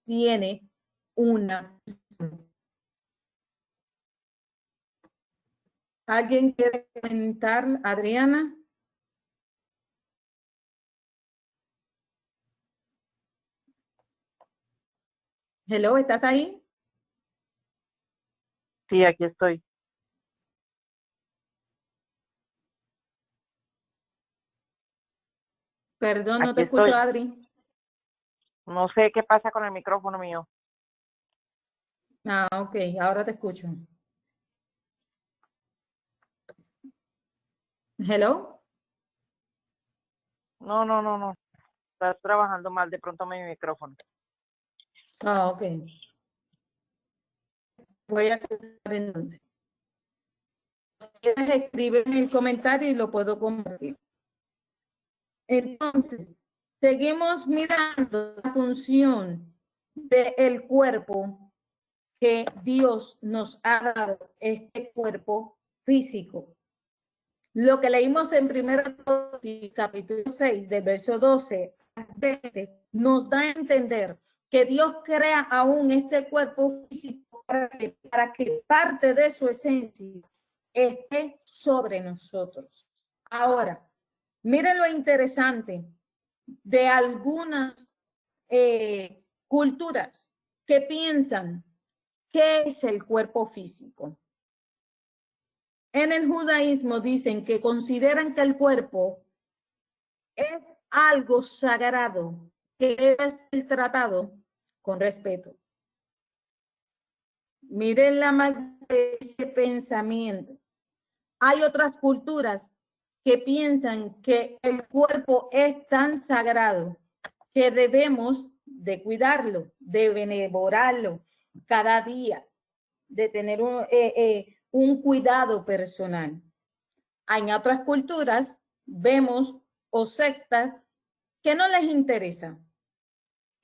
tiene una función. ¿Alguien quiere comentar, Adriana? Hello, ¿estás ahí? Sí, aquí estoy. Perdón, no Aquí te escucho, estoy. Adri. No sé qué pasa con el micrófono mío. Ah, ok, ahora te escucho. Hello. No. Estás trabajando mal de pronto mi micrófono. Ah, ok. Voy a escuchar entonces. Si quieres, escribe en el comentario y lo puedo compartir. Entonces, seguimos mirando la función del cuerpo que Dios nos ha dado, este cuerpo físico. Lo que leímos en 1 capítulo 6, del verso 12 a 20, nos da a entender que Dios crea aún este cuerpo físico para que parte de su esencia esté sobre nosotros. Ahora, miren lo interesante de algunas culturas que piensan ¿qué es el cuerpo físico? En el judaísmo dicen que consideran que el cuerpo es algo sagrado que debe ser tratado con respeto. Miren la magnitud de ese pensamiento. Hay otras culturas que piensan que el cuerpo es tan sagrado que debemos de cuidarlo, de venerarlo cada día, de tener un cuidado personal. En otras culturas vemos o sectas que no les interesa,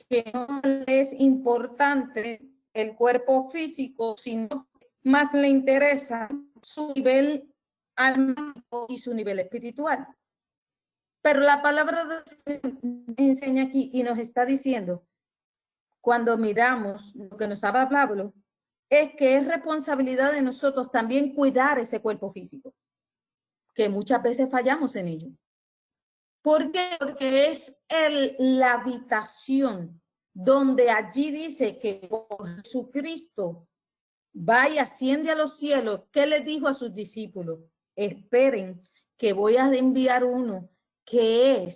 que no les es importante el cuerpo físico, sino más le interesa su nivel almático y su nivel espiritual. Pero la palabra de Dios enseña aquí y nos está diciendo, cuando miramos lo que nos habla Pablo, es que es responsabilidad de nosotros también cuidar ese cuerpo físico, que muchas veces fallamos en ello. ¿Por qué? Porque es la habitación donde allí dice que Jesucristo va y asciende a los cielos. ¿Qué les dijo a sus discípulos? Esperen que voy a enviar uno que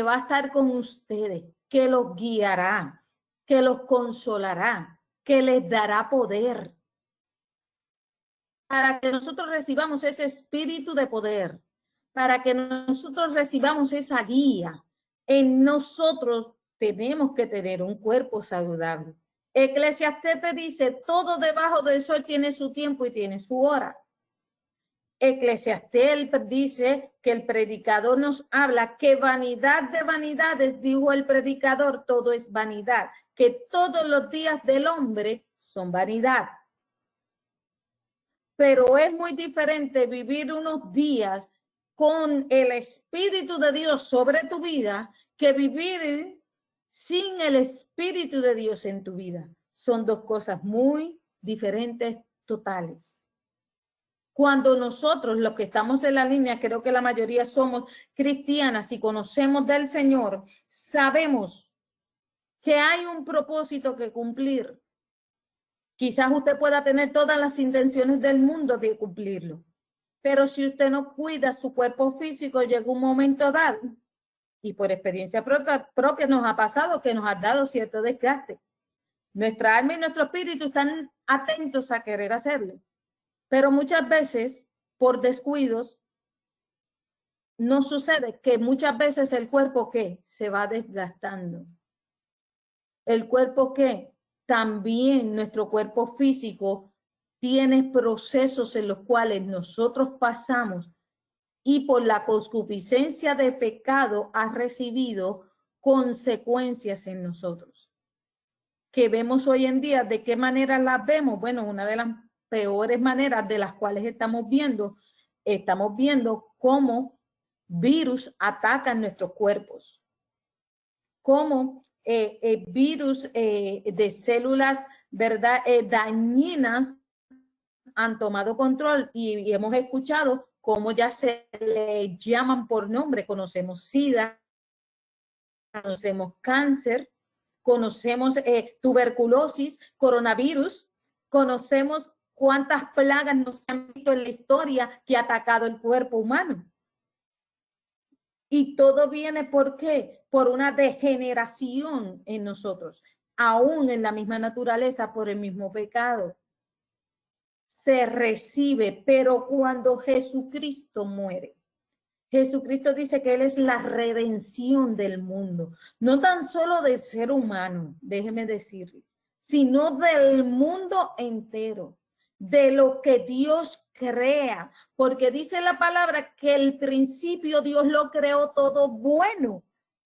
va a estar con ustedes, que los guiará, que los consolará, que les dará poder. Para que nosotros recibamos ese espíritu de poder, para que nosotros recibamos esa guía, en nosotros tenemos que tener un cuerpo saludable. Eclesiastés te dice, todo debajo del sol tiene su tiempo y tiene su hora. Eclesiastés dice que el predicador nos habla que vanidad de vanidades, dijo el predicador, todo es vanidad, que todos los días del hombre son vanidad. Pero es muy diferente vivir unos días con el Espíritu de Dios sobre tu vida que vivir sin el Espíritu de Dios en tu vida. Son dos cosas muy diferentes, totales. Cuando nosotros, los que estamos en la línea, creo que la mayoría somos cristianas y conocemos del Señor, sabemos que hay un propósito que cumplir. Quizás usted pueda tener todas las intenciones del mundo de cumplirlo, pero si usted no cuida su cuerpo físico, llega un momento dado, y por experiencia propia nos ha pasado que nos ha dado cierto desgaste. Nuestra alma y nuestro espíritu están atentos a querer hacerlo, pero muchas veces, por descuidos, nos sucede que muchas veces el cuerpo ¿qué? Se va desgastando. El cuerpo ¿qué? También nuestro cuerpo físico tiene procesos en los cuales nosotros pasamos y por la concupiscencia de pecado ha recibido consecuencias en nosotros. Que vemos hoy en día, ¿de qué manera las vemos? Bueno, una de las peores maneras de las cuales estamos viendo cómo virus atacan nuestros cuerpos, cómo virus de células, ¿verdad? Dañinas han tomado control y hemos escuchado cómo ya se le llaman por nombre. Conocemos SIDA, conocemos cáncer, conocemos tuberculosis, coronavirus, conocemos cuántas plagas nos han visto en la historia que ha atacado el cuerpo humano. Y todo viene, ¿por qué? Por una degeneración en nosotros, aún en la misma naturaleza, por el mismo pecado. Se recibe, pero cuando Jesucristo muere, Jesucristo dice que Él es la redención del mundo, no tan solo del ser humano, déjeme decirle, sino del mundo entero, de lo que Dios crea, porque dice la palabra que el principio Dios lo creó todo bueno.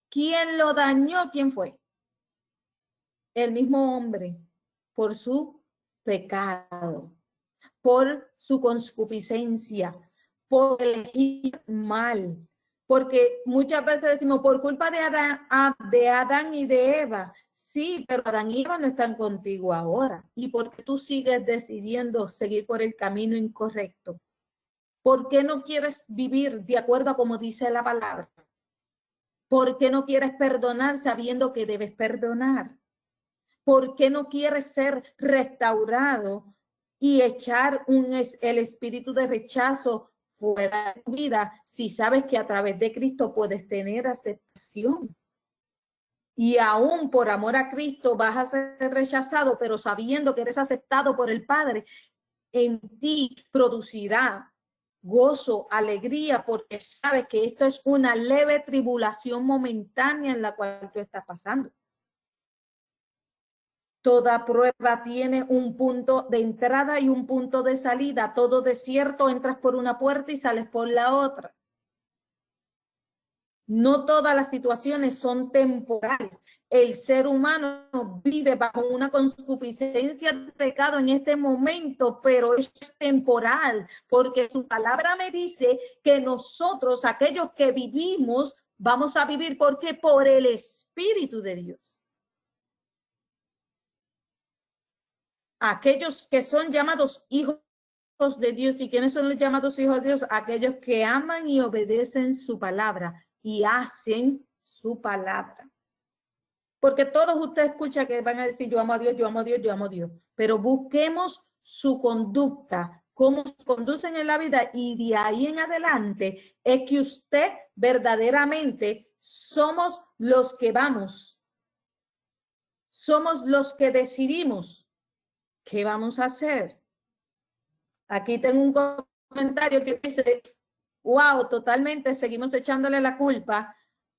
¿Quién lo dañó? ¿Quién fue? El mismo hombre, por su pecado, por su concupiscencia, por elegir mal. Porque muchas veces decimos, por culpa de Adán y de Eva. Sí, pero Adán y Eva no están contigo ahora. ¿Y por qué tú sigues decidiendo seguir por el camino incorrecto? ¿Por qué no quieres vivir de acuerdo a como dice la palabra? ¿Por qué no quieres perdonar sabiendo que debes perdonar? ¿Por qué no quieres ser restaurado y echar el espíritu de rechazo fuera de tu vida si sabes que a través de Cristo puedes tener aceptación? Y aún por amor a Cristo vas a ser rechazado, pero sabiendo que eres aceptado por el Padre, en ti producirá gozo, alegría, porque sabes que esto es una leve tribulación momentánea en la cual tú estás pasando. Toda prueba tiene un punto de entrada y un punto de salida. Todo desierto entras por una puerta y sales por la otra. No todas las situaciones son temporales. El ser humano vive bajo una concupiscencia de pecado en este momento, pero es temporal, porque su palabra me dice que nosotros, aquellos que vivimos, vamos a vivir porque por el Espíritu de Dios. Aquellos que son llamados hijos de Dios. ¿Y quiénes son los llamados hijos de Dios? Aquellos que aman y obedecen su palabra y hacen su palabra. Porque todos ustedes escuchan que van a decir yo amo a Dios, yo amo a Dios, yo amo a Dios. Pero busquemos su conducta, cómo se conducen en la vida, y de ahí en adelante es que usted verdaderamente somos los que vamos. Somos los que decidimos qué vamos a hacer. Aquí tengo un comentario que dice, wow, totalmente seguimos echándole la culpa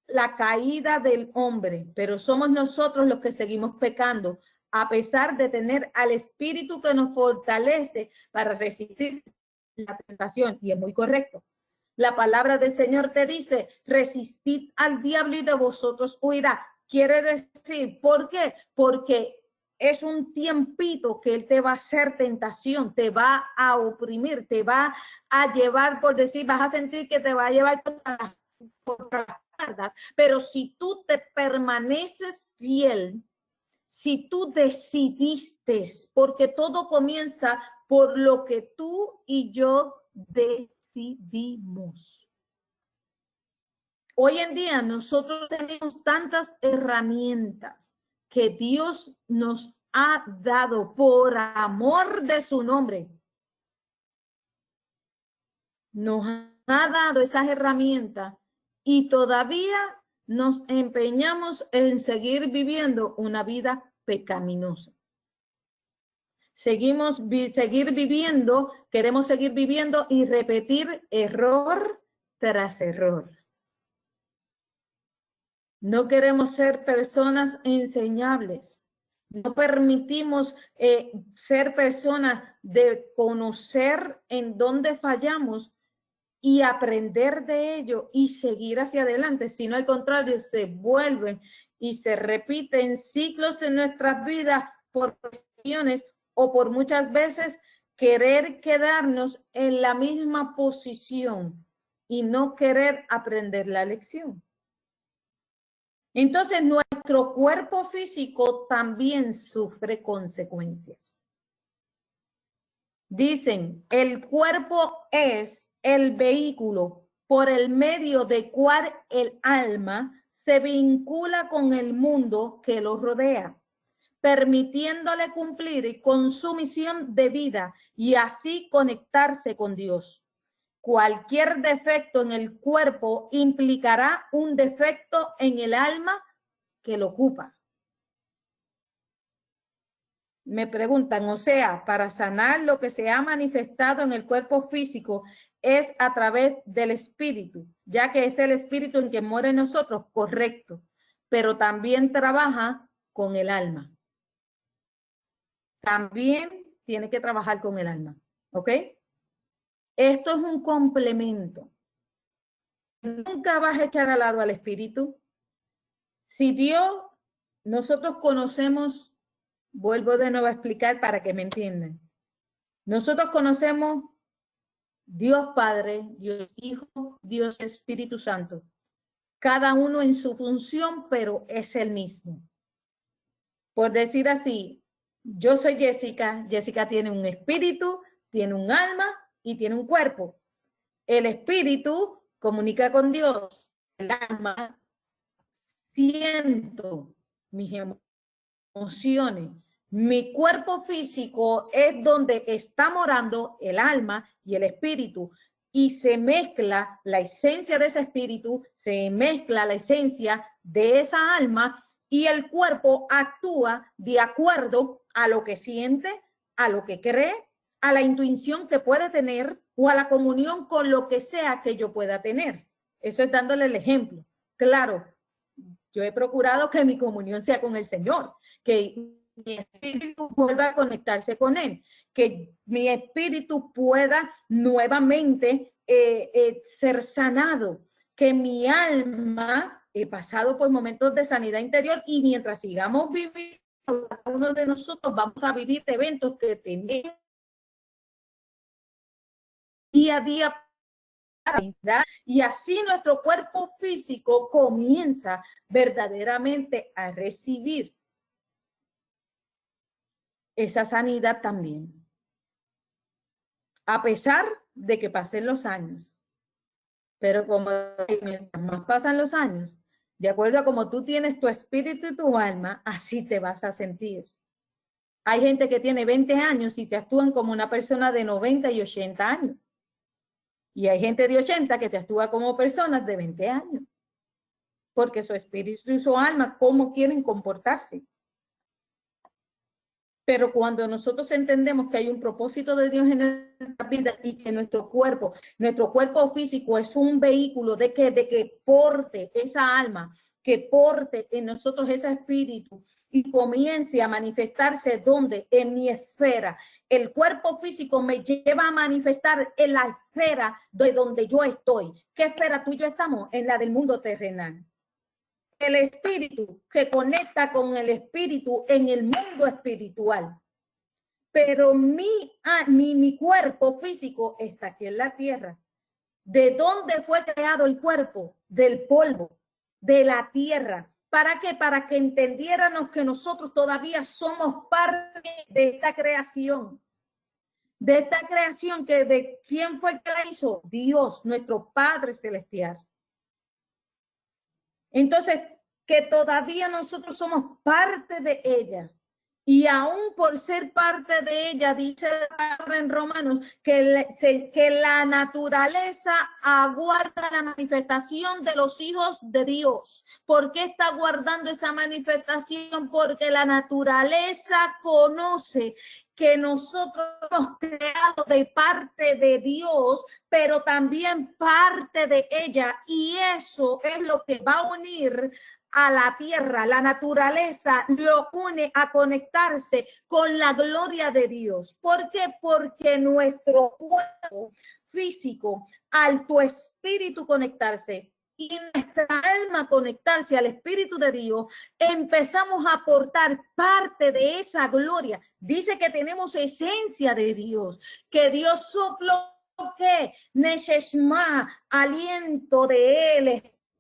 la caída del hombre, pero somos nosotros los que seguimos pecando, a pesar de tener al Espíritu que nos fortalece para resistir la tentación. Y es muy correcto. La palabra del Señor te dice, resistid al diablo y de vosotros huirá. Quiere decir, ¿por qué? Porque es un tiempito que él te va a hacer tentación, te va a oprimir, te va a llevar, por decir, vas a sentir que te va a llevar por las cuerdas, pero si tú te permaneces fiel, si tú decidiste, porque todo comienza por lo que tú y yo decidimos. Hoy en día nosotros tenemos tantas herramientas que Dios nos ha dado por amor de su nombre. Nos ha dado esas herramientas y todavía nos empeñamos en seguir viviendo una vida pecaminosa. Queremos seguir viviendo y repetir error tras error. No queremos ser personas enseñables. No permitimos ser personas de conocer en dónde fallamos y aprender de ello y seguir hacia adelante, sino al contrario, se vuelven y se repiten ciclos en nuestras vidas por cuestiones o por muchas veces querer quedarnos en la misma posición y no querer aprender la lección. Entonces, nuestro cuerpo físico también sufre consecuencias. Dicen, el cuerpo es el vehículo por el medio del cual el alma se vincula con el mundo que lo rodea, permitiéndole cumplir con su misión de vida y así conectarse con Dios. Cualquier defecto en el cuerpo implicará un defecto en el alma que lo ocupa. Me preguntan, o sea, para sanar lo que se ha manifestado en el cuerpo físico es a través del espíritu, ya que es el espíritu en que muere en nosotros, correcto, pero también trabaja con el alma. También tiene que trabajar con el alma, ¿ok? Esto es un complemento. Nunca vas a echar al lado al espíritu. Si Dios, nosotros conocemos, vuelvo de nuevo a explicar para que me entiendan. Nosotros conocemos Dios Padre, Dios Hijo, Dios Espíritu Santo. Cada uno en su función, pero es el mismo. Por decir así, yo soy Jessica, Jessica tiene un espíritu, tiene un alma y tiene un cuerpo. El espíritu comunica con Dios, el alma siento mis emociones. Mi cuerpo físico es donde está morando el alma y el espíritu y se mezcla la esencia de ese espíritu, se mezcla la esencia de esa alma y el cuerpo actúa de acuerdo a lo que siente, a lo que cree, a la intuición que puede tener o a la comunión con lo que sea que yo pueda tener. Eso es dándole el ejemplo. Claro, yo he procurado que mi comunión sea con el Señor, que mi espíritu vuelva a conectarse con Él, que mi espíritu pueda nuevamente ser sanado, que mi alma, he pasado por momentos de sanidad interior y mientras sigamos viviendo, cada uno de nosotros vamos a vivir eventos que tenemos día a día, y así nuestro cuerpo físico comienza verdaderamente a recibir esa sanidad también. A pesar de que pasen los años. Pero como mientras más pasan los años, de acuerdo a cómo tú tienes tu espíritu y tu alma, así te vas a sentir. Hay gente que tiene 20 años y te actúan como una persona de 90 y 80 años. Y hay gente de 80 que te actúa como personas de 20 años. Porque su espíritu y su alma, cómo quieren comportarse. Pero cuando nosotros entendemos que hay un propósito de Dios en nuestra vida y que nuestro cuerpo físico es un vehículo de que porte esa alma, que porte en nosotros ese espíritu y comience a manifestarse donde en mi esfera. El cuerpo físico me lleva a manifestar en la esfera de donde yo estoy. ¿Qué esfera tú y yo estamos? En la del mundo terrenal. El espíritu se conecta con el espíritu en el mundo espiritual. Pero mi cuerpo físico está aquí en la tierra. ¿De dónde fue creado el cuerpo? Del polvo, de la tierra. ¿Para qué? Para que entendiéramos que nosotros todavía somos parte de esta creación. De esta creación que de quién fue el que la hizo? Dios, nuestro Padre Celestial. Entonces, que todavía nosotros somos parte de ella. Y aún por ser parte de ella, dice en Romanos, que la naturaleza aguarda la manifestación de los hijos de Dios. ¿Por qué está guardando esa manifestación? Porque la naturaleza conoce que nosotros hemos creado de parte de Dios, pero también parte de ella, y eso es lo que va a unir a la tierra. La naturaleza lo une a conectarse con la gloria de Dios. ¿Por qué? Porque nuestro cuerpo físico, al tu espíritu conectarse y nuestra alma conectarse al Espíritu de Dios, empezamos a aportar parte de esa gloria. Dice que tenemos esencia de Dios, que Dios sopló, ¿qué? Nesheshma, aliento de Él,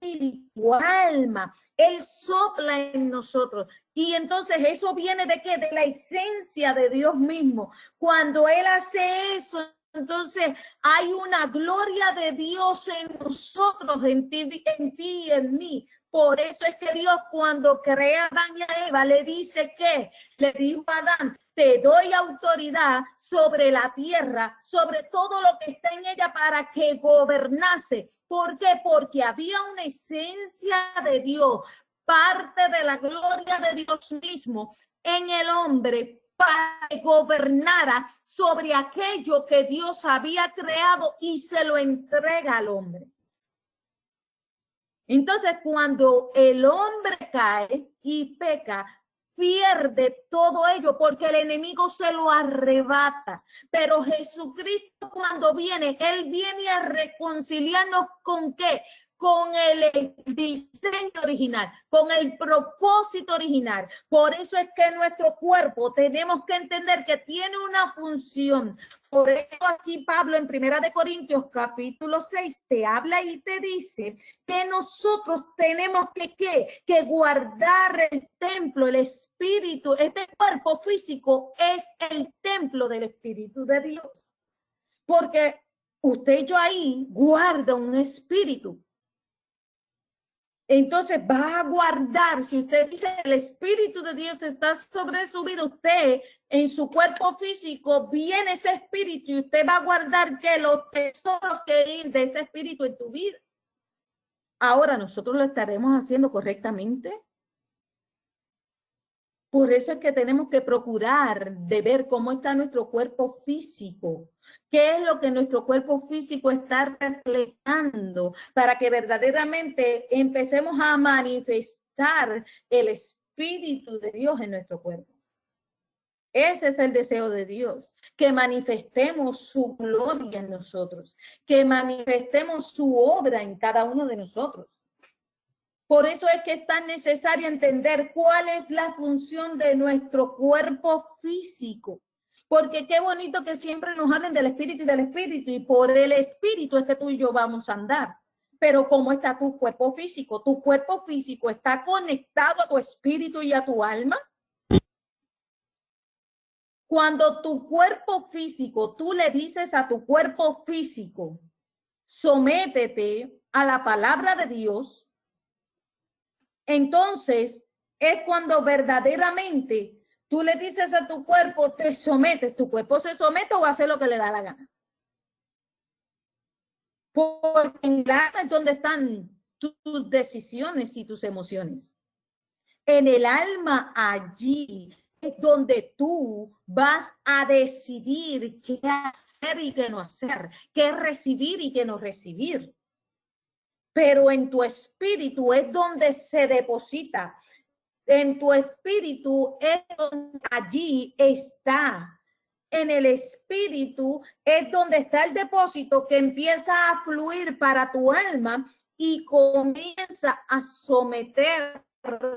espíritu, alma. Él sopla en nosotros. Y entonces eso viene ¿de qué? De la esencia de Dios mismo. Cuando Él hace eso, entonces hay una gloria de Dios en nosotros, en ti y en mí. Por eso es que Dios cuando crea a Adán y a Eva le dice que, le dijo a Adán, te doy autoridad sobre la tierra, sobre todo lo que está en ella para que gobernase. ¿Por qué? Porque había una esencia de Dios, parte de la gloria de Dios mismo en el hombre, para que gobernara sobre aquello que Dios había creado y se lo entrega al hombre. Entonces, cuando el hombre cae y peca, pierde todo ello porque el enemigo se lo arrebata. Pero Jesucristo cuando viene, Él viene a reconciliarnos ¿con qué? Con el diseño original, con el propósito original. Por eso es que nuestro cuerpo tenemos que entender que tiene una función. Por eso aquí Pablo en 1 Corintios capítulo 6 te habla y te dice que nosotros tenemos que guardar el templo, el espíritu. Este cuerpo físico es el templo del Espíritu de Dios. Porque usted y yo ahí guarda un espíritu. Entonces va a guardar, si usted dice el Espíritu de Dios está sobre su vida, usted en su cuerpo físico viene ese espíritu y usted va a guardar que los tesoros que hay de ese espíritu en tu vida. Ahora, ¿nosotros lo estaremos haciendo correctamente? Por eso es que tenemos que procurar de ver cómo está nuestro cuerpo físico. ¿Qué es lo que nuestro cuerpo físico está reflejando? Para que verdaderamente empecemos a manifestar el Espíritu de Dios en nuestro cuerpo. Ese es el deseo de Dios, que manifestemos su gloria en nosotros, que manifestemos su obra en cada uno de nosotros. Por eso es que es tan necesario entender cuál es la función de nuestro cuerpo físico. Porque qué bonito que siempre nos hablen del espíritu y del espíritu, y por el espíritu es que tú y yo vamos a andar. Pero ¿cómo está tu cuerpo físico? ¿Tu cuerpo físico está conectado a tu espíritu y a tu alma? Cuando tu cuerpo físico, tú le dices a tu cuerpo físico, sométete a la palabra de Dios, entonces es cuando verdaderamente tú le dices a tu cuerpo, te sometes, tu cuerpo se somete o hace lo que le da la gana. Porque en el alma es donde están tus decisiones y tus emociones. En el alma allí es donde tú vas a decidir qué hacer y qué no hacer, qué recibir y qué no recibir. Pero en tu espíritu es donde se deposita. En tu espíritu es donde allí está. En el espíritu es donde está el depósito que empieza a fluir para tu alma y comienza a someter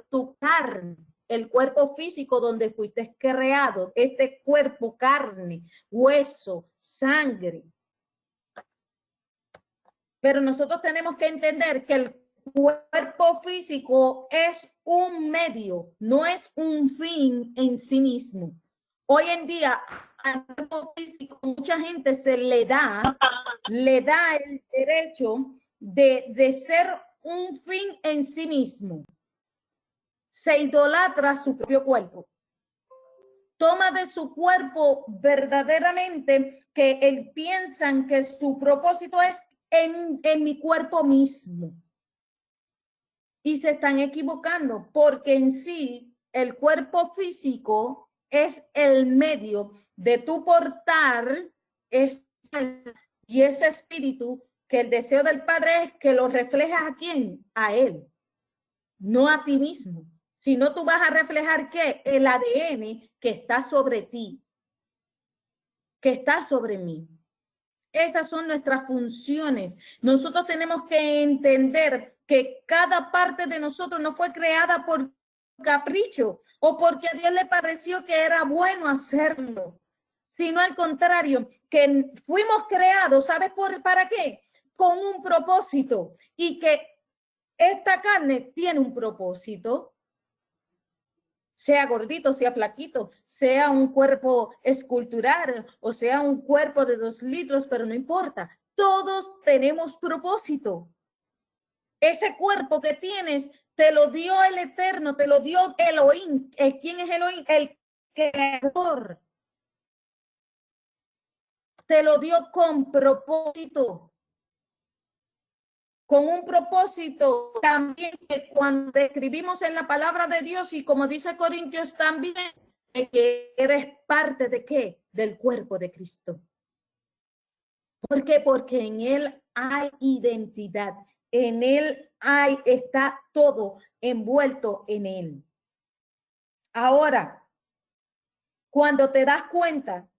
tu carne, el cuerpo físico donde fuiste creado, este cuerpo, carne, hueso, sangre. Pero nosotros tenemos que entender que el cuerpo físico es un medio, no es un fin en sí mismo. Hoy en día, al cuerpo físico, mucha gente se le da el derecho de ser un fin en sí mismo. Se idolatra su propio cuerpo. Toma de su cuerpo verdaderamente que piensan que su propósito es en mi cuerpo mismo. Y se están equivocando porque en sí el cuerpo físico es el medio de tu portar y ese espíritu que el deseo del Padre es que lo reflejas a quién, a Él, no a ti mismo, sino tú vas a reflejar ¿qué? El ADN que está sobre ti, que está sobre mí. Esas son nuestras funciones. Nosotros tenemos que entender que cada parte de nosotros no fue creada por capricho o porque a Dios le pareció que era bueno hacerlo, sino al contrario, que fuimos creados, ¿sabes para qué? Con un propósito, y que esta carne tiene un propósito. Sea gordito, sea flaquito, sea un cuerpo escultural o sea un cuerpo de 2 litros, pero no importa. Todos tenemos propósito. Ese cuerpo que tienes, te lo dio el Eterno, te lo dio Elohim. ¿Quién es Elohim? El Creador. Te lo dio con propósito. Con un propósito también que cuando escribimos en la palabra de Dios y como dice Corintios también, que eres parte de ¿qué? Del cuerpo de Cristo. ¿Por qué? Porque en Él hay identidad, en Él está todo envuelto en Él. Ahora, cuando te das cuenta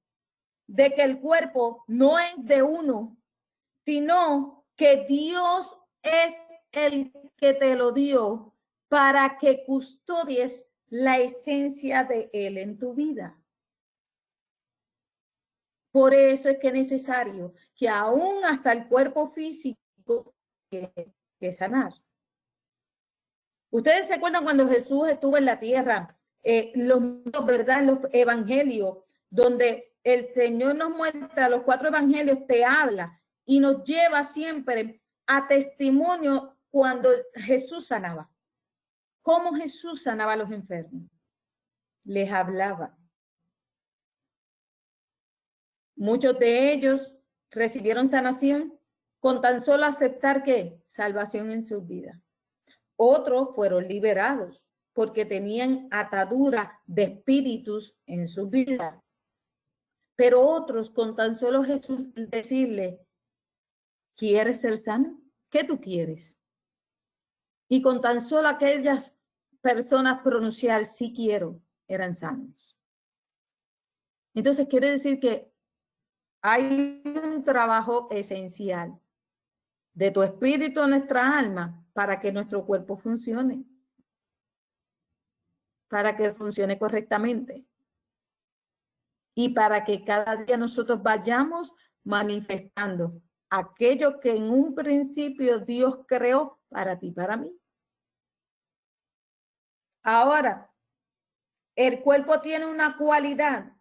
de que el cuerpo no es de uno, sino que Dios es el que te lo dio para que custodies la esencia de Él en tu vida. Por eso es que es necesario que aún hasta el cuerpo físico que sanar. Ustedes se acuerdan cuando Jesús estuvo en la tierra, ¿verdad? Los evangelios, donde el Señor nos muestra, los 4 evangelios te habla y nos lleva siempre a testimonio cuando Jesús sanaba. ¿Cómo Jesús sanaba a los enfermos? Les hablaba. Muchos de ellos recibieron sanación con tan solo aceptar ¿qué? Salvación en sus vidas. Otros fueron liberados porque tenían atadura de espíritus en sus vidas. Pero otros con tan solo Jesús decirle, ¿quieres ser sano? ¿Qué tú quieres? Y con tan solo aquellas personas pronunciar, sí quiero, eran sanos. Entonces quiere decir que hay un trabajo esencial de tu espíritu a nuestra alma para que nuestro cuerpo funcione, para que funcione correctamente y para que cada día nosotros vayamos manifestando aquello que en un principio Dios creó para ti, para mí. Ahora, el cuerpo tiene una cualidad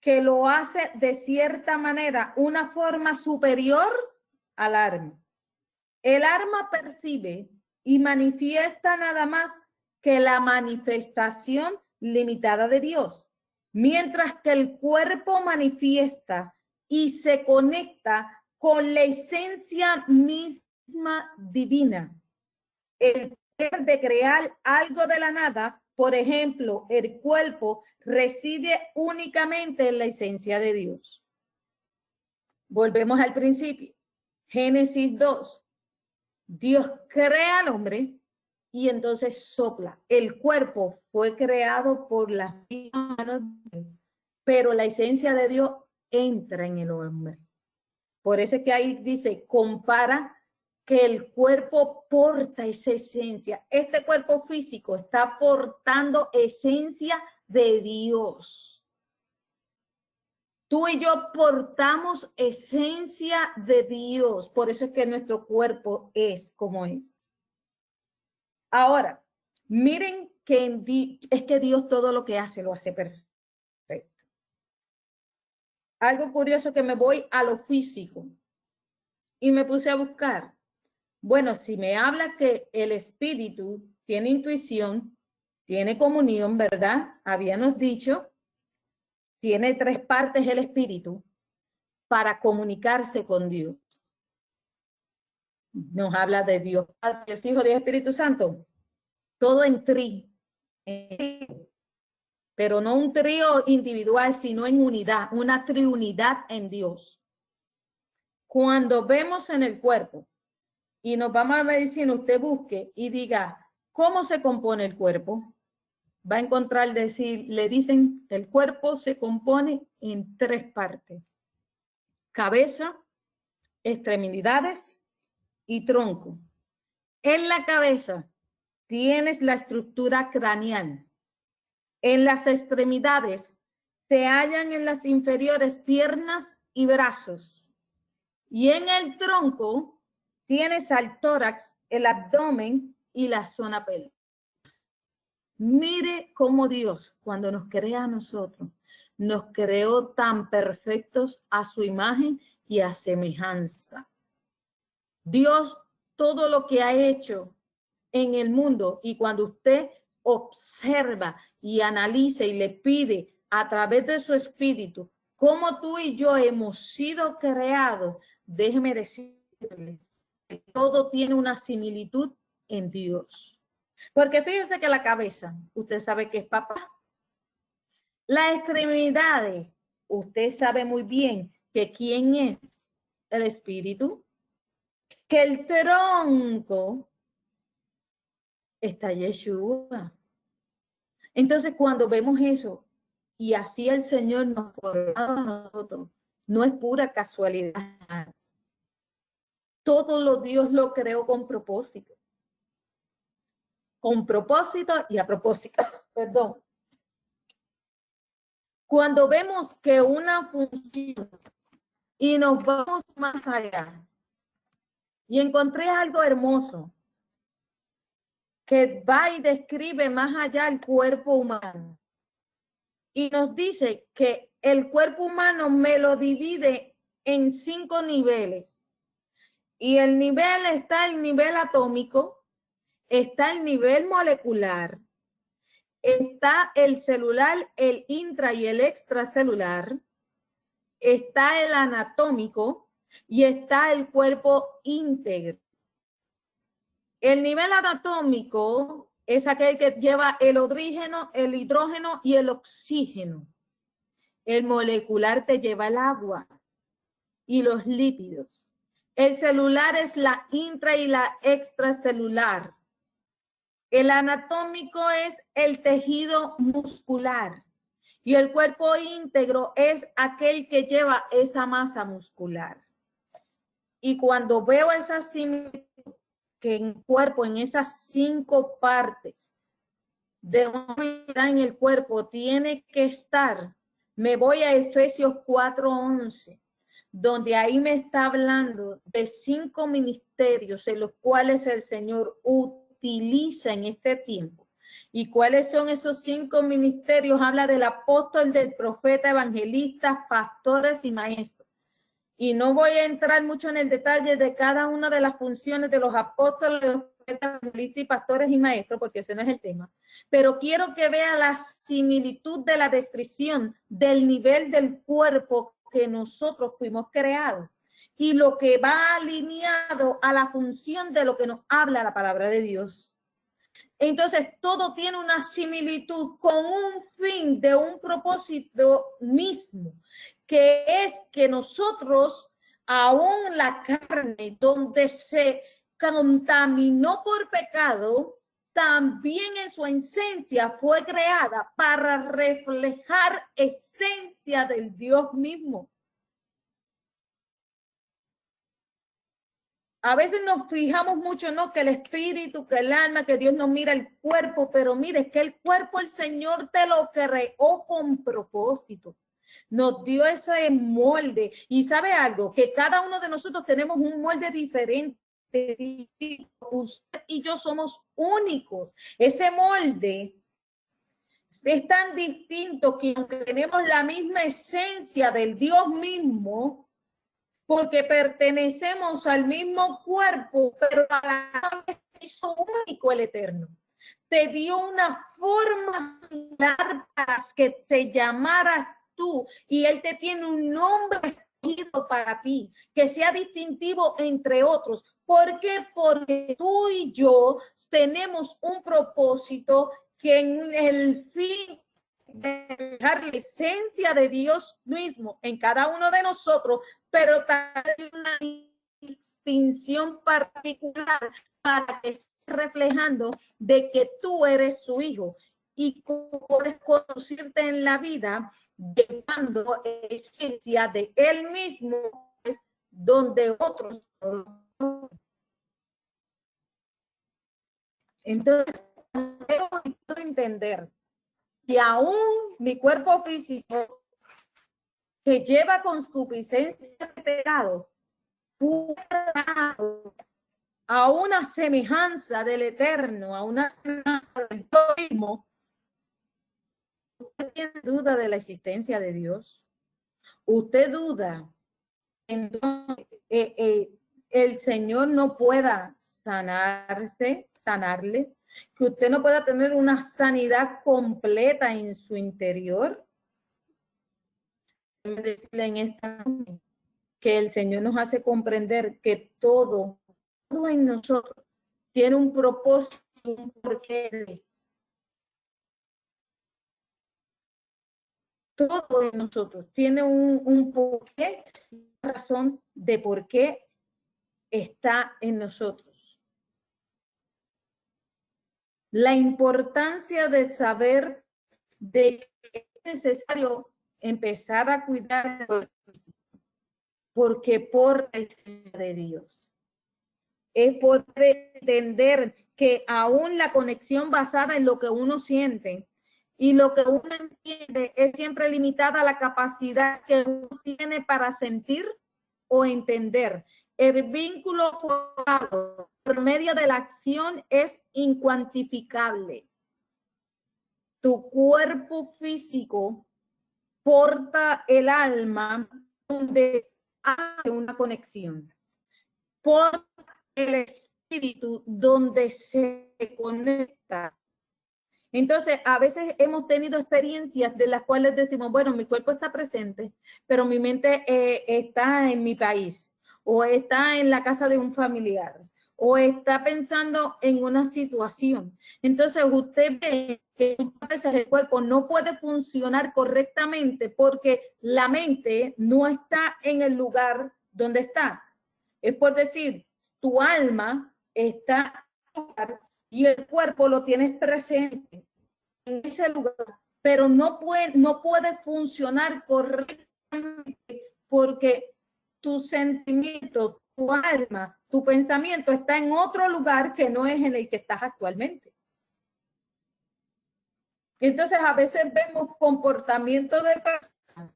que lo hace de cierta manera, una forma superior al alma. El alma percibe y manifiesta nada más que la manifestación limitada de Dios, mientras que el cuerpo manifiesta y se conecta con la esencia misma divina. El poder de crear algo de la nada, por ejemplo, el cuerpo reside únicamente en la esencia de Dios. Volvemos al principio. Génesis 2. Dios crea al hombre y entonces sopla. El cuerpo fue creado por las manos de Dios, pero la esencia de Dios entra en el hombre. Por eso es que ahí dice, compara que el cuerpo porta esa esencia. Este cuerpo físico está portando esencia de Dios. Tú y yo portamos esencia de Dios. Por eso es que nuestro cuerpo es como es. Ahora, miren que es que Dios todo lo que hace, lo hace perfecto. Algo curioso que me voy a lo físico y me puse a buscar. Bueno, si me habla que el espíritu tiene intuición, tiene comunión, ¿verdad? Habíamos dicho, tiene 3 partes el espíritu para comunicarse con Dios. Nos habla de Dios Padre, Dios Hijo, Dios Espíritu Santo. Todo en tri. Pero no un trío individual, sino en unidad, una triunidad en Dios. Cuando vemos en el cuerpo, y nos vamos a la medicina, usted busque y diga, ¿cómo se compone el cuerpo? Va a encontrar, le dicen, el cuerpo se compone en 3 partes. Cabeza, extremidades y tronco. En la cabeza tienes la estructura craneal. En las extremidades se hallan en las inferiores piernas y brazos. Y en el tronco tienes al tórax, el abdomen y la zona pélvica. Mire cómo Dios, cuando nos crea a nosotros, nos creó tan perfectos a su imagen y a semejanza. Dios, todo lo que ha hecho en el mundo, y cuando usted observa y analiza y le pide a través de su espíritu cómo tú y yo hemos sido creados, déjeme decirle que todo tiene una similitud en Dios. Porque fíjese que la cabeza, usted sabe que es papá. Las extremidades, usted sabe muy bien que quién es el espíritu. Que el tronco está Yeshua. Entonces, cuando vemos eso, y así el Señor nos formó a nosotros, no es pura casualidad. Todo lo Dios lo creó con propósito. Con propósito y a propósito. Perdón. Cuando vemos que una función y nos vamos más allá, y encontré algo hermoso que va y describe más allá el cuerpo humano. Y nos dice que el cuerpo humano me lo divide en 5 niveles. Y el nivel está el nivel atómico, está el nivel molecular, está el celular, el intra y el extracelular, está el anatómico y está el cuerpo íntegro. El nivel anatómico es aquel que lleva el hidrógeno y el oxígeno. El molecular te lleva el agua y los lípidos. El celular es la intra y la extracelular. El anatómico es el tejido muscular. Y el cuerpo íntegro es aquel que lleva esa masa muscular. Y cuando veo esa similitud, que en cuerpo, en esas 5 partes de una unidad en el cuerpo tiene que estar, me voy a Efesios 4:11, donde ahí me está hablando de 5 ministerios en los cuales el Señor utiliza en este tiempo. ¿Y cuáles son esos 5 ministerios? Habla del apóstol, del profeta, evangelistas, pastores y maestros. Y no voy a entrar mucho en el detalle de cada una de las funciones de los apóstoles, de los profetas, evangelistas y pastores y maestros, porque ese no es el tema. Pero quiero que vea la similitud de la descripción del nivel del cuerpo que nosotros fuimos creados y lo que va alineado a la función de lo que nos habla la palabra de Dios. Entonces, todo tiene una similitud con un fin de un propósito mismo, que es que nosotros, aún la carne, donde se contaminó por pecado, también en su esencia fue creada para reflejar esencia del Dios mismo. A veces nos fijamos mucho, ¿no? Que el espíritu, que el alma, que Dios no mira el cuerpo, pero mire, que el cuerpo el Señor te lo creó con propósito. Nos dio ese molde. Y ¿sabe algo? Que cada uno de nosotros tenemos un molde diferente. Usted y yo somos únicos. Ese molde es tan distinto que aunque tenemos la misma esencia del Dios mismo, porque pertenecemos al mismo cuerpo, pero a la vez hizo único el Eterno. Te dio una forma para que te llamaras tú, y Él te tiene un nombre escogido para ti, que sea distintivo entre otros. ¿Por qué? Porque tú y yo tenemos un propósito que en el fin de dejar la esencia de Dios mismo en cada uno de nosotros, pero también una distinción particular para que esté reflejando de que tú eres su hijo y cómo puedes conducirte en la vida llevando esencia de él mismo donde otros. Entonces, debo entender que aún mi cuerpo físico que lleva concupiscencia de pecado, a una semejanza del Eterno, a una semejanza del Dios mismo. ¿Usted tiene duda de la existencia de Dios? ¿Usted duda entonces el Señor no pueda sanarle? ¿Que usted no pueda tener una sanidad completa en su interior? Decirle en esta noche que el Señor nos hace comprender que todo en nosotros tiene un propósito, un porqué. Todo en nosotros tiene un porqué, una razón de por qué está en nosotros. La importancia de saber de que es necesario empezar a cuidar, porque por la esencia de Dios es poder entender que aún la conexión basada en lo que uno siente y lo que uno entiende es siempre limitada a la capacidad que uno tiene para sentir o entender. El vínculo formado por medio de la acción es incuantificable. Tu cuerpo físico porta el alma donde hace una conexión. Porta el espíritu donde se conecta. Entonces, a veces hemos tenido experiencias de las cuales decimos, bueno, mi cuerpo está presente, pero mi mente está en mi país, o está en la casa de un familiar, o está pensando en una situación. Entonces, usted ve que muchas veces el cuerpo no puede funcionar correctamente porque la mente no está en el lugar donde está. Es por decir, tu alma está y el cuerpo lo tienes presente en ese lugar, pero no puede funcionar correctamente porque tu sentimiento, tu alma, tu pensamiento está en otro lugar que no es en el que estás actualmente. Entonces a veces vemos comportamiento de personas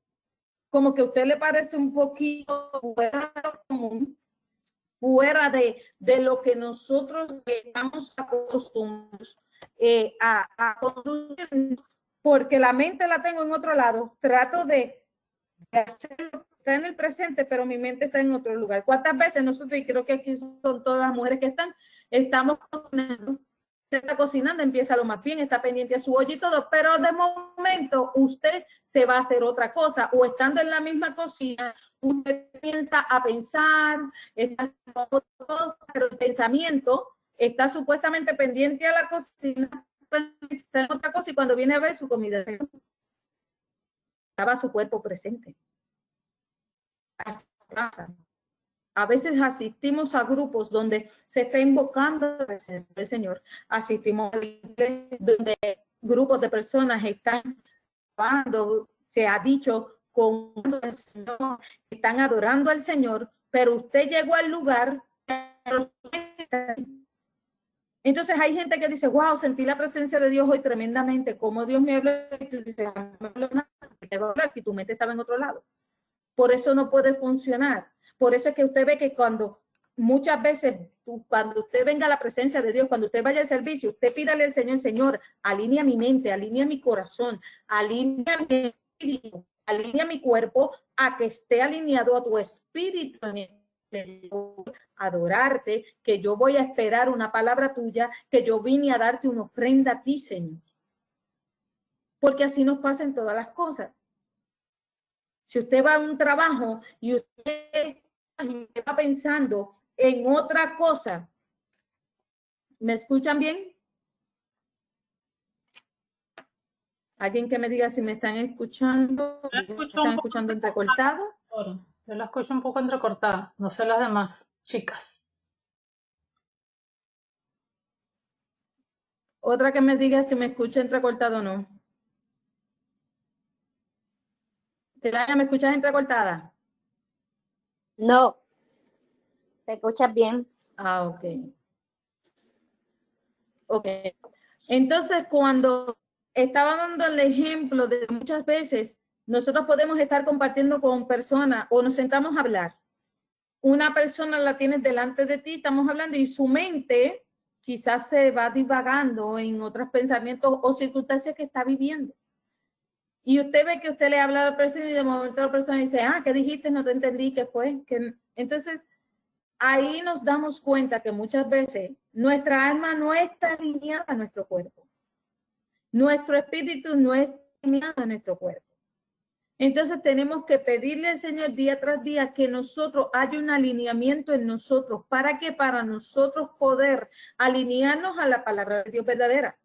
como que a usted le parece un poquito fuera de lo común, fuera de lo que nosotros estamos acostumbrados a conducir, porque la mente la tengo en otro lado. Trato de hacerlo, está en el presente, pero mi mente está en otro lugar. ¿Cuántas veces nosotros, y creo que aquí son todas las mujeres que estamos cocinando, usted está cocinando, empieza lo más bien, está pendiente a su olla y todo, pero de momento usted se va a hacer otra cosa, o estando en la misma cocina, usted piensa a pensar, está haciendo otra cosa, pero el pensamiento está supuestamente pendiente a la cocina, está en otra cosa, y cuando viene a ver su comida, estaba su cuerpo presente. Así pasa. A veces asistimos a grupos donde se está invocando la presencia del Señor. Asistimos a iglesias donde grupos de personas están adorando, se ha dicho, con el Señor, están adorando al Señor, pero usted llegó al lugar. Entonces hay gente que dice, wow, sentí la presencia de Dios hoy tremendamente. ¿Cómo Dios me habla? Y tú dices, no me habló nada. ¿Qué va a hablar si tu mente estaba en otro lado? Por eso no puede funcionar. Por eso es que usted ve que cuando muchas veces, cuando usted venga a la presencia de Dios, cuando usted vaya al servicio, usted pídale al Señor, Señor, alinea mi mente, alinea mi corazón, alinea mi espíritu, alinea mi cuerpo a que esté alineado a tu espíritu, adorarte, que yo voy a esperar una palabra tuya, que yo vine a darte una ofrenda a ti, Señor. Porque así nos pasa en todas las cosas. Si usted va a un trabajo y usted va pensando en otra cosa, ¿me escuchan bien? ¿Alguien que me diga si me están escuchando? ¿Me están escuchando entrecortado? Yo la escucho un poco entrecortada, no sé las demás chicas. Otra que me diga si me escucha entrecortado o no. ¿Me escuchas entrecortada? No, te escuchas bien. Ah, ok. Ok. Entonces, cuando estaba dando el ejemplo de muchas veces, nosotros podemos estar compartiendo con personas o nos sentamos a hablar. Una persona la tienes delante de ti, estamos hablando y su mente quizás se va divagando en otros pensamientos o circunstancias que está viviendo. Y usted ve que usted le habla a la persona y de momento la persona dice, ah, ¿qué dijiste? No te entendí, ¿qué fue? Entonces, ahí nos damos cuenta que muchas veces nuestra alma no está alineada a nuestro cuerpo. Nuestro espíritu no está alineado a nuestro cuerpo. Entonces tenemos que pedirle al Señor día tras día que nosotros haya un alineamiento en nosotros. ¿Para qué? Para nosotros poder alinearnos a la palabra de Dios verdadera.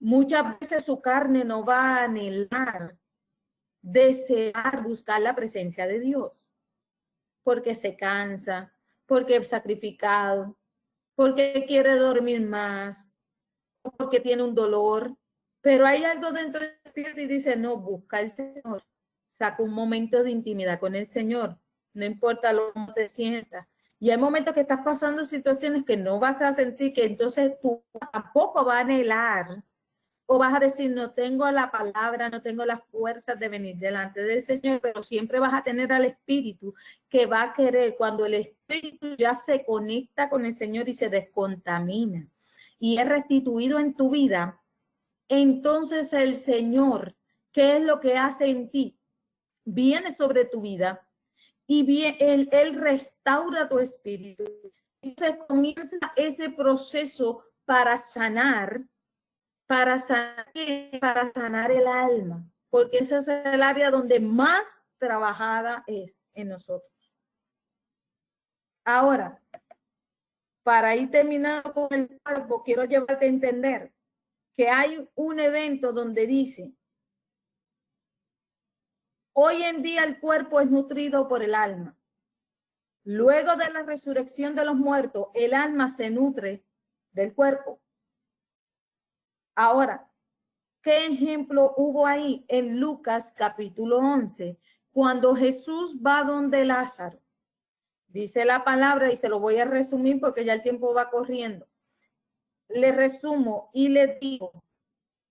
Muchas veces su carne no va a anhelar, desear, buscar la presencia de Dios. Porque se cansa, porque es sacrificado, porque quiere dormir más, porque tiene un dolor. Pero hay algo dentro de ti y dice, no, busca al Señor. Saca un momento de intimidad con el Señor. No importa lo que te sientas. Y hay momentos que estás pasando situaciones que no vas a sentir, que entonces tú tampoco vas a anhelar. O vas a decir, no tengo la palabra, no tengo las fuerzas de venir delante del Señor, pero siempre vas a tener al Espíritu que va a querer, cuando el Espíritu ya se conecta con el Señor y se descontamina y es restituido en tu vida, entonces el Señor, ¿qué es lo que hace en ti? Viene sobre tu vida y Él restaura tu espíritu. Entonces comienza ese proceso para sanar el alma, porque ese es el área donde más trabajada es en nosotros. Ahora, para ir terminando con el cuerpo, quiero llevarte a entender que hay un evento donde dice, hoy en día el cuerpo es nutrido por el alma. Luego de la resurrección de los muertos, el alma se nutre del cuerpo. Ahora, ¿Qué ejemplo hubo ahí? En Lucas capítulo 11, cuando Jesús va donde Lázaro. Dice la palabra, y se lo voy a resumir porque ya el tiempo va corriendo. Le resumo y le digo,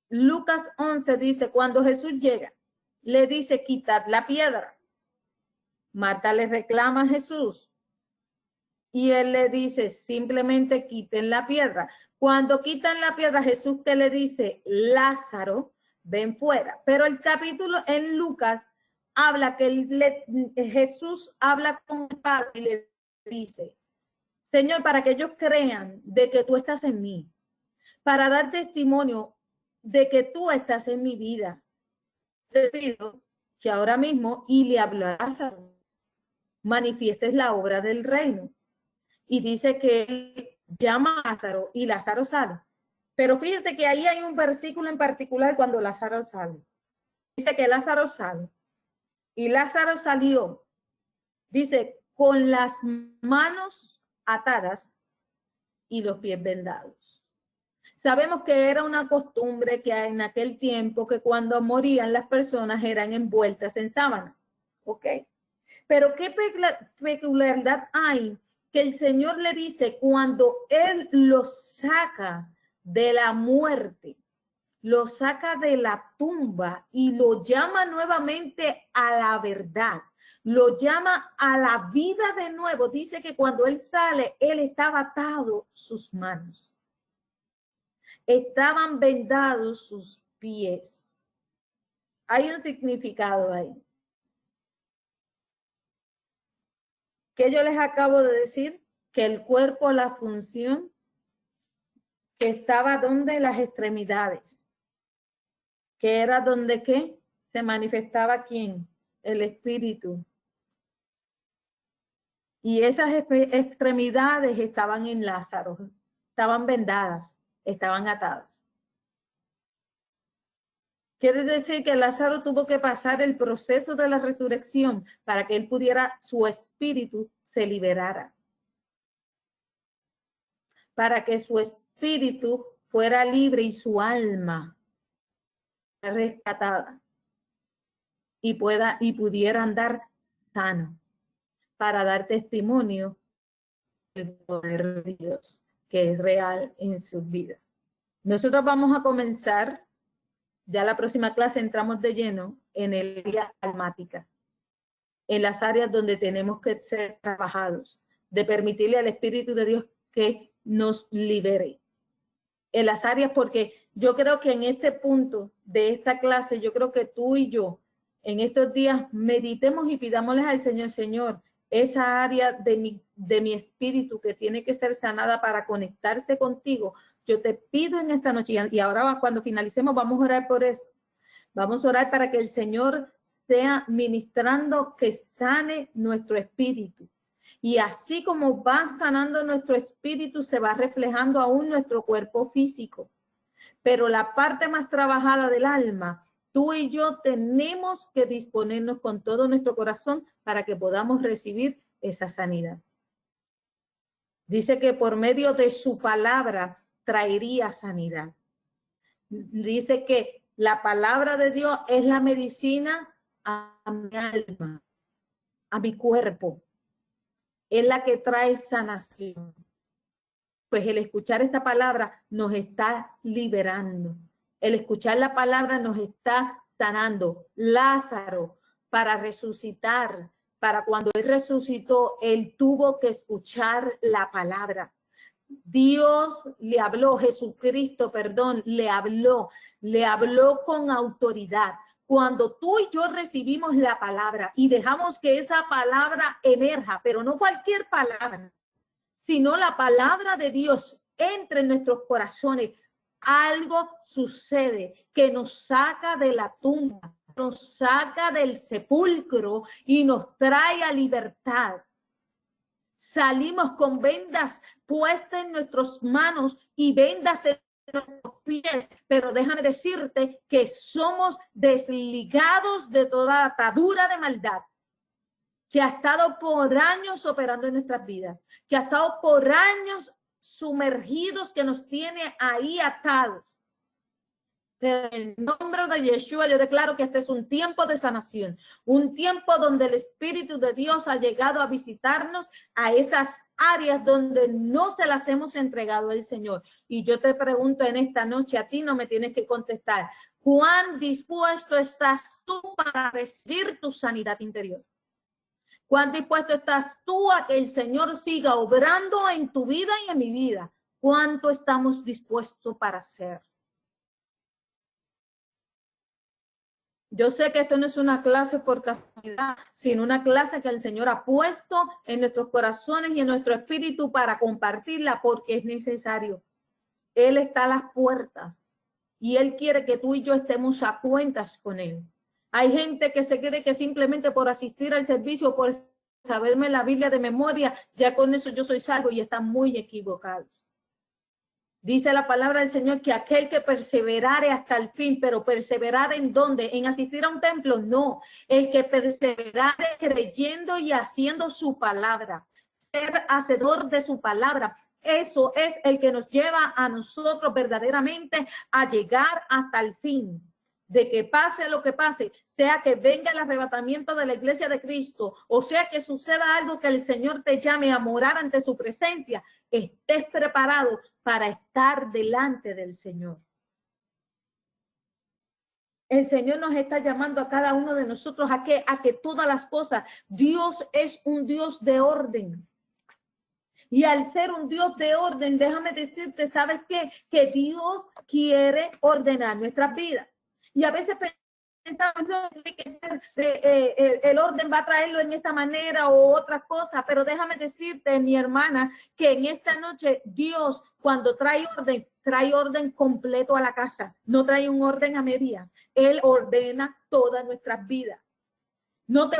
Lucas 11 dice, cuando Jesús llega, le dice, quitad la piedra. Marta le reclama a Jesús y él le dice, simplemente quiten la piedra. Cuando quitan la piedra, Jesús que le dice, Lázaro, ven fuera. Pero el capítulo en Lucas habla que Jesús habla con el Padre y le dice, Señor, para que ellos crean de que tú estás en mí, para dar testimonio de que tú estás en mi vida, te pido que ahora mismo, y le habló a Lázaro, manifiestes la obra del reino. Y dice que él llama a Lázaro y Lázaro sale. Pero fíjense que ahí hay un versículo en particular cuando Lázaro sale. Dice que Lázaro sale. Y Lázaro salió, dice, con las manos atadas y los pies vendados. Sabemos que era una costumbre que en aquel tiempo que cuando morían las personas eran envueltas en sábanas. ¿Ok? Pero qué peculiaridad hay que el Señor le dice cuando Él los saca de la muerte, lo saca de la tumba y lo llama nuevamente a la verdad, lo llama a la vida de nuevo. Dice que cuando Él sale, Él estaba atado sus manos. Estaban vendados sus pies. Hay un significado ahí. ¿Qué yo les acabo de decir? Que el cuerpo, la función, que estaba donde las extremidades, que era donde ¿qué? Se manifestaba ¿quién? El espíritu. Y esas extremidades estaban en Lázaro, estaban vendadas, estaban atadas. Quiere decir que Lázaro tuvo que pasar el proceso de la resurrección para que él pudiera, su espíritu se liberara. Para que su espíritu fuera libre y su alma rescatada y pudiera andar sano para dar testimonio del poder de Dios que es real en su vida. Nosotros vamos a comenzar, ya la próxima clase entramos de lleno en el área almática, en las áreas donde tenemos que ser trabajados, de permitirle al Espíritu de Dios que nos libere. En las áreas, porque yo creo que en este punto de esta clase, yo creo que tú y yo, en estos días, meditemos y pidámosles al Señor, Señor, esa área de mi espíritu que tiene que ser sanada para conectarse contigo, yo te pido en esta noche, y ahora cuando finalicemos vamos a orar por eso. Vamos a orar para que el Señor sea ministrando que sane nuestro espíritu. Y así como va sanando nuestro espíritu, se va reflejando aún nuestro cuerpo físico. Pero la parte más trabajada del alma, tú y yo tenemos que disponernos con todo nuestro corazón para que podamos recibir esa sanidad. Dice que por medio de su palabra traería sanidad. Dice que la palabra de Dios es la medicina a mi alma, a mi cuerpo. Es la que trae sanación. Pues el escuchar esta palabra nos está liberando. El escuchar la palabra nos está sanando. Lázaro, para resucitar, para cuando él resucitó, él tuvo que escuchar la palabra. Dios le habló, Jesucristo, perdón, le habló con autoridad. Cuando tú y yo recibimos la palabra y dejamos que esa palabra emerja, pero no cualquier palabra, sino la palabra de Dios entre en nuestros corazones, algo sucede que nos saca de la tumba, nos saca del sepulcro y nos trae a libertad. Salimos con vendas puestas en nuestras manos y vendas en nuestros pies, pero déjame decirte que somos desligados de toda atadura de maldad que ha estado por años operando en nuestras vidas, que ha estado por años sumergidos, que nos tiene ahí atados. Pero en el nombre de Yeshua yo declaro que este es un tiempo de sanación, un tiempo donde el Espíritu de Dios ha llegado a visitarnos a esas áreas donde no se las hemos entregado al Señor. Y yo te pregunto en esta noche, a ti no me tienes que contestar, ¿cuán dispuesto estás tú para recibir tu sanidad interior? ¿Cuán dispuesto estás tú a que el Señor siga obrando en tu vida y en mi vida? ¿Cuánto estamos dispuestos para hacer? Yo sé que esto no es una clase por casualidad, sino una clase que el Señor ha puesto en nuestros corazones y en nuestro espíritu para compartirla porque es necesario. Él está a las puertas y Él quiere que tú y yo estemos a cuentas con Él. Hay gente que se cree que simplemente por asistir al servicio, por saberme la Biblia de memoria, ya con eso yo soy salvo, y están muy equivocados. Dice la palabra del Señor que aquel que perseverare hasta el fin, pero perseverar ¿en dónde? ¿En asistir a un templo? No, el que perseverare creyendo y haciendo su palabra, ser hacedor de su palabra. Eso es el que nos lleva a nosotros verdaderamente a llegar hasta el fin. De que pase lo que pase, sea que venga el arrebatamiento de la iglesia de Cristo, o sea que suceda algo que el Señor te llame a morar ante su presencia, estés preparado para estar delante del Señor. El Señor nos está llamando a cada uno de nosotros a que todas las cosas, Dios es un Dios de orden. Y al ser un Dios de orden, déjame decirte, ¿sabes qué? Que Dios quiere ordenar nuestras vidas. Y a veces pensamos, no, tiene que ser, el orden va a traerlo en esta manera o otra cosa, pero déjame decirte, mi hermana, que en esta noche Dios, cuando trae orden completo a la casa, no trae un orden a media. Él ordena todas nuestras vidas. No te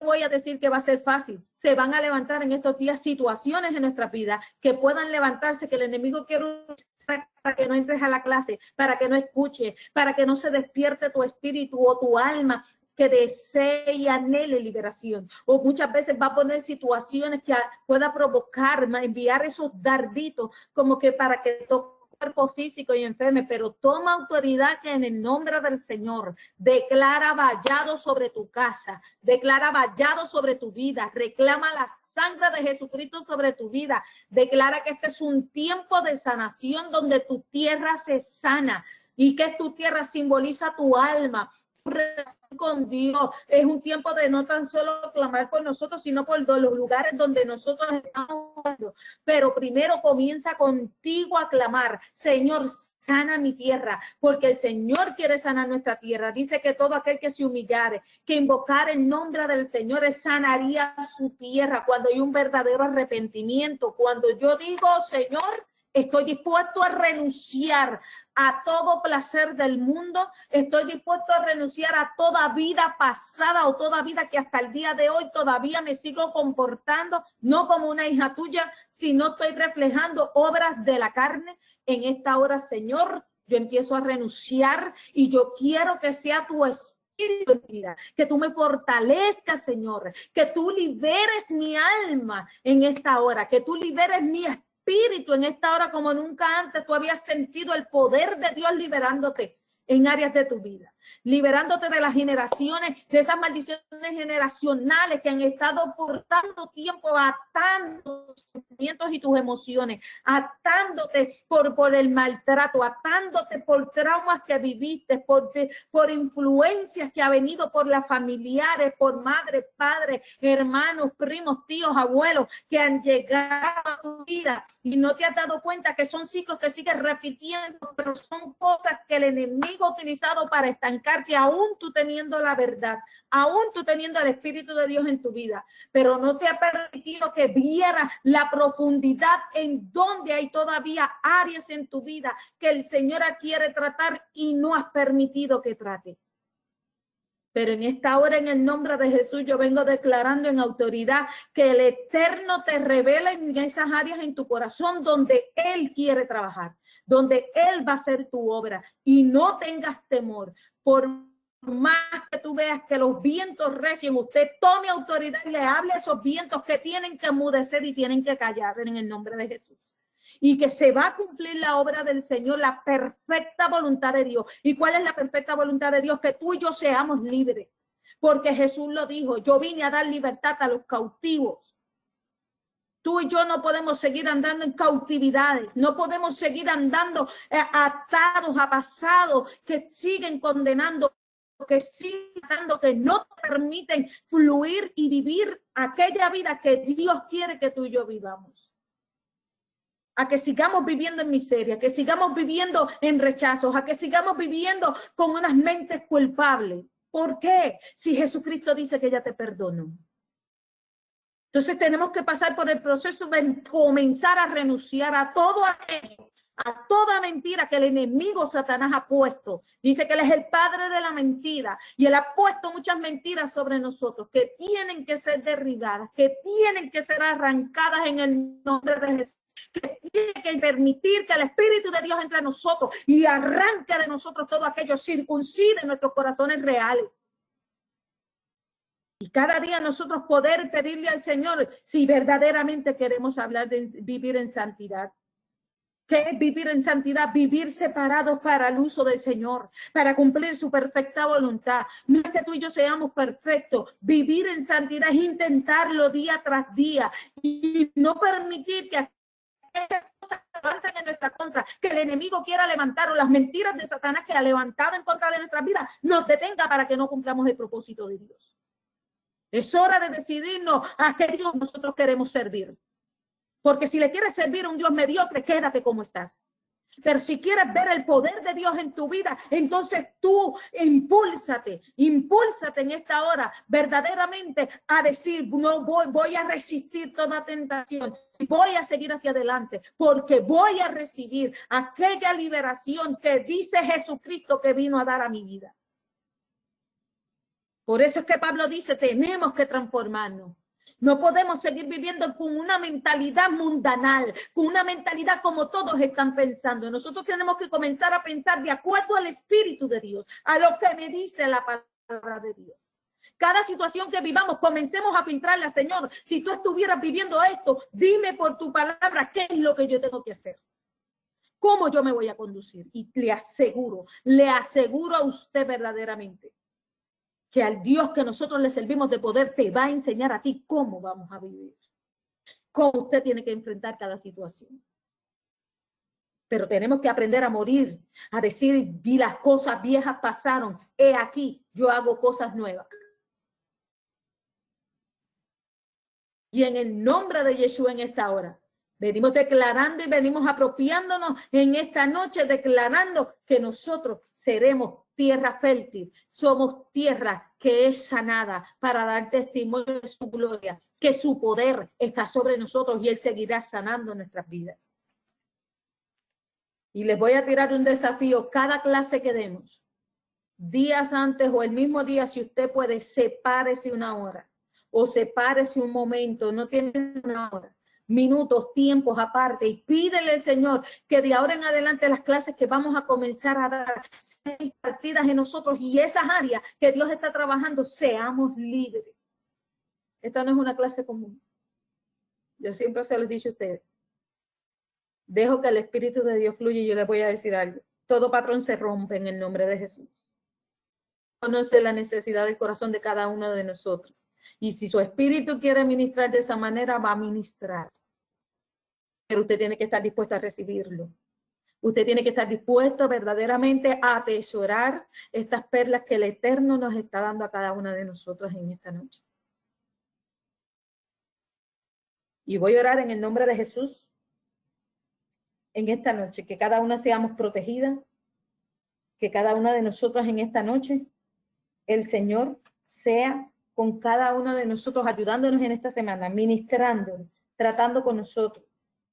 voy a decir que va a ser fácil. Se van a levantar en estos días situaciones en nuestra vida que puedan levantarse, que el enemigo quiere usar para que no entres a la clase, para que no escuches, para que no se despierte tu espíritu o tu alma que desee y anhele liberación. O muchas veces va a poner situaciones que pueda provocar, enviar esos darditos como que para que toque cuerpo físico y enferme, pero toma autoridad que en el nombre del Señor declara vallado sobre tu casa, declara vallado sobre tu vida, reclama la sangre de Jesucristo sobre tu vida, declara que este es un tiempo de sanación donde tu tierra se sana y que tu tierra simboliza tu alma, con Dios. Es un tiempo de no tan solo clamar por nosotros, sino por los lugares donde nosotros estamos. Pero primero comienza contigo a clamar, Señor, sana mi tierra, porque el Señor quiere sanar nuestra tierra. Dice que todo aquel que se humillare, que invocar el nombre del Señor, sanaría su tierra cuando hay un verdadero arrepentimiento. Cuando yo digo, Señor, estoy dispuesto a renunciar a todo placer del mundo. Estoy dispuesto a renunciar a toda vida pasada o toda vida que hasta el día de hoy todavía me sigo comportando, no como una hija tuya, sino estoy reflejando obras de la carne. En esta hora, Señor, yo empiezo a renunciar y yo quiero que sea tu espíritu, que tú me fortalezcas, Señor, que tú liberes mi alma en esta hora, que tú liberes mi espíritu en esta hora como nunca antes tú habías sentido el poder de Dios liberándote en áreas de tu vida, liberándote de las generaciones, de esas maldiciones generacionales que han estado por tanto tiempo atando tus sentimientos y tus emociones, atándote por el maltrato, atándote por traumas que viviste, por influencias que ha venido por las familiares, por madre, padre, hermanos, primos, tíos, abuelos que han llegado a tu vida y no te has dado cuenta que son ciclos que sigues repitiendo, pero son cosas que el enemigo ha utilizado para estancarte, aún tú teniendo la verdad, aún tú teniendo el Espíritu de Dios en tu vida, pero no te ha permitido que vieras la profundidad en donde hay todavía áreas en tu vida que el Señor quiere tratar y no has permitido que trate. Pero en esta hora, en el nombre de Jesús, yo vengo declarando en autoridad que el Eterno te revela en esas áreas en tu corazón donde Él quiere trabajar, donde Él va a hacer tu obra, y no tengas temor. Por más que tú veas que los vientos recien, usted tome autoridad y le hable a esos vientos que tienen que enmudecer y tienen que callar en el nombre de Jesús. y que se va a cumplir la obra del Señor, la perfecta voluntad de Dios. ¿Y cuál es la perfecta voluntad de Dios? Que tú y yo seamos libres, porque Jesús lo dijo, yo vine a dar libertad a los cautivos. Tú y yo no podemos seguir andando en cautividades, no podemos seguir andando atados a pasados que siguen condenando, que siguen dando, que no permiten fluir y vivir aquella vida que Dios quiere que tú y yo vivamos. A que sigamos viviendo en miseria, que sigamos viviendo en rechazos, a que sigamos viviendo con unas mentes culpables. ¿Por qué? Si Jesucristo dice que ya te perdonó. Entonces tenemos que pasar por el proceso de comenzar a renunciar a todo aquello, a toda mentira que el enemigo Satanás ha puesto. Dice que él es el padre de la mentira y él ha puesto muchas mentiras sobre nosotros que tienen que ser derribadas, que tienen que ser arrancadas en el nombre de Jesús, que tiene que permitir que el Espíritu de Dios entre a nosotros y arranque de nosotros todo aquello, circuncide nuestros corazones reales. Y cada día nosotros poder pedirle al Señor si verdaderamente queremos hablar de vivir en santidad. ¿Qué es vivir en santidad? Vivir separados para el uso del Señor, para cumplir su perfecta voluntad. No es que tú y yo seamos perfectos. Vivir en santidad es intentarlo día tras día y no permitir que aquellas cosas se levanten en nuestra contra, que el enemigo quiera levantar o las mentiras de Satanás que ha levantado en contra de nuestras vidas nos detenga para que no cumplamos el propósito de Dios. Es hora de decidirnos a qué Dios nosotros queremos servir. Porque si le quieres servir a un Dios mediocre, quédate como estás. Pero si quieres ver el poder de Dios en tu vida, entonces tú impúlsate en esta hora verdaderamente a decir, no voy a resistir toda tentación. Voy a seguir hacia adelante porque voy a recibir aquella liberación que dice Jesucristo que vino a dar a mi vida. Por eso es que Pablo dice, tenemos que transformarnos. No podemos seguir viviendo con una mentalidad mundanal, con una mentalidad como todos están pensando. Nosotros tenemos que comenzar a pensar de acuerdo al Espíritu de Dios, a lo que me dice la palabra de Dios. Cada situación que vivamos, comencemos a filtrarla, Señor. Si tú estuvieras viviendo esto, dime por tu palabra qué es lo que yo tengo que hacer. ¿Cómo yo me voy a conducir? Y le aseguro a usted verdaderamente que al Dios que nosotros le servimos de poder te va a enseñar a ti cómo vamos a vivir, cómo usted tiene que enfrentar cada situación. Pero tenemos que aprender a morir, a decir, vi las cosas viejas pasaron, he aquí, yo hago cosas nuevas. Y en el nombre de Yeshua en esta hora, venimos declarando y venimos apropiándonos en esta noche, declarando que nosotros seremos tierra fértil, somos tierra que es sanada para dar testimonio de su gloria, que su poder está sobre nosotros y él seguirá sanando nuestras vidas. Y les voy a tirar un desafío, cada clase que demos, días antes o el mismo día, si usted puede, sepárese una hora o sepárese un momento, no tiene una hora, minutos, tiempos aparte y pídele al Señor que de ahora en adelante las clases que vamos a comenzar a dar sean impartidas en nosotros y esas áreas que Dios está trabajando seamos libres. Esta no es una clase común. Yo siempre se los he dicho a ustedes. Dejo que el Espíritu de Dios fluya y yo les voy a decir algo. Todo patrón se rompe en el nombre de Jesús. Conoce la necesidad del corazón de cada uno de nosotros. Y si su espíritu quiere ministrar de esa manera, va a ministrar. Pero usted tiene que estar dispuesto a recibirlo. Usted tiene que estar dispuesto verdaderamente a atesorar estas perlas que el Eterno nos está dando a cada una de nosotros en esta noche. Y voy a orar en el nombre de Jesús en esta noche, que cada una seamos protegidas, que cada una de nosotras en esta noche, el Señor sea con cada uno de nosotros, ayudándonos en esta semana, ministrándonos, tratando con nosotros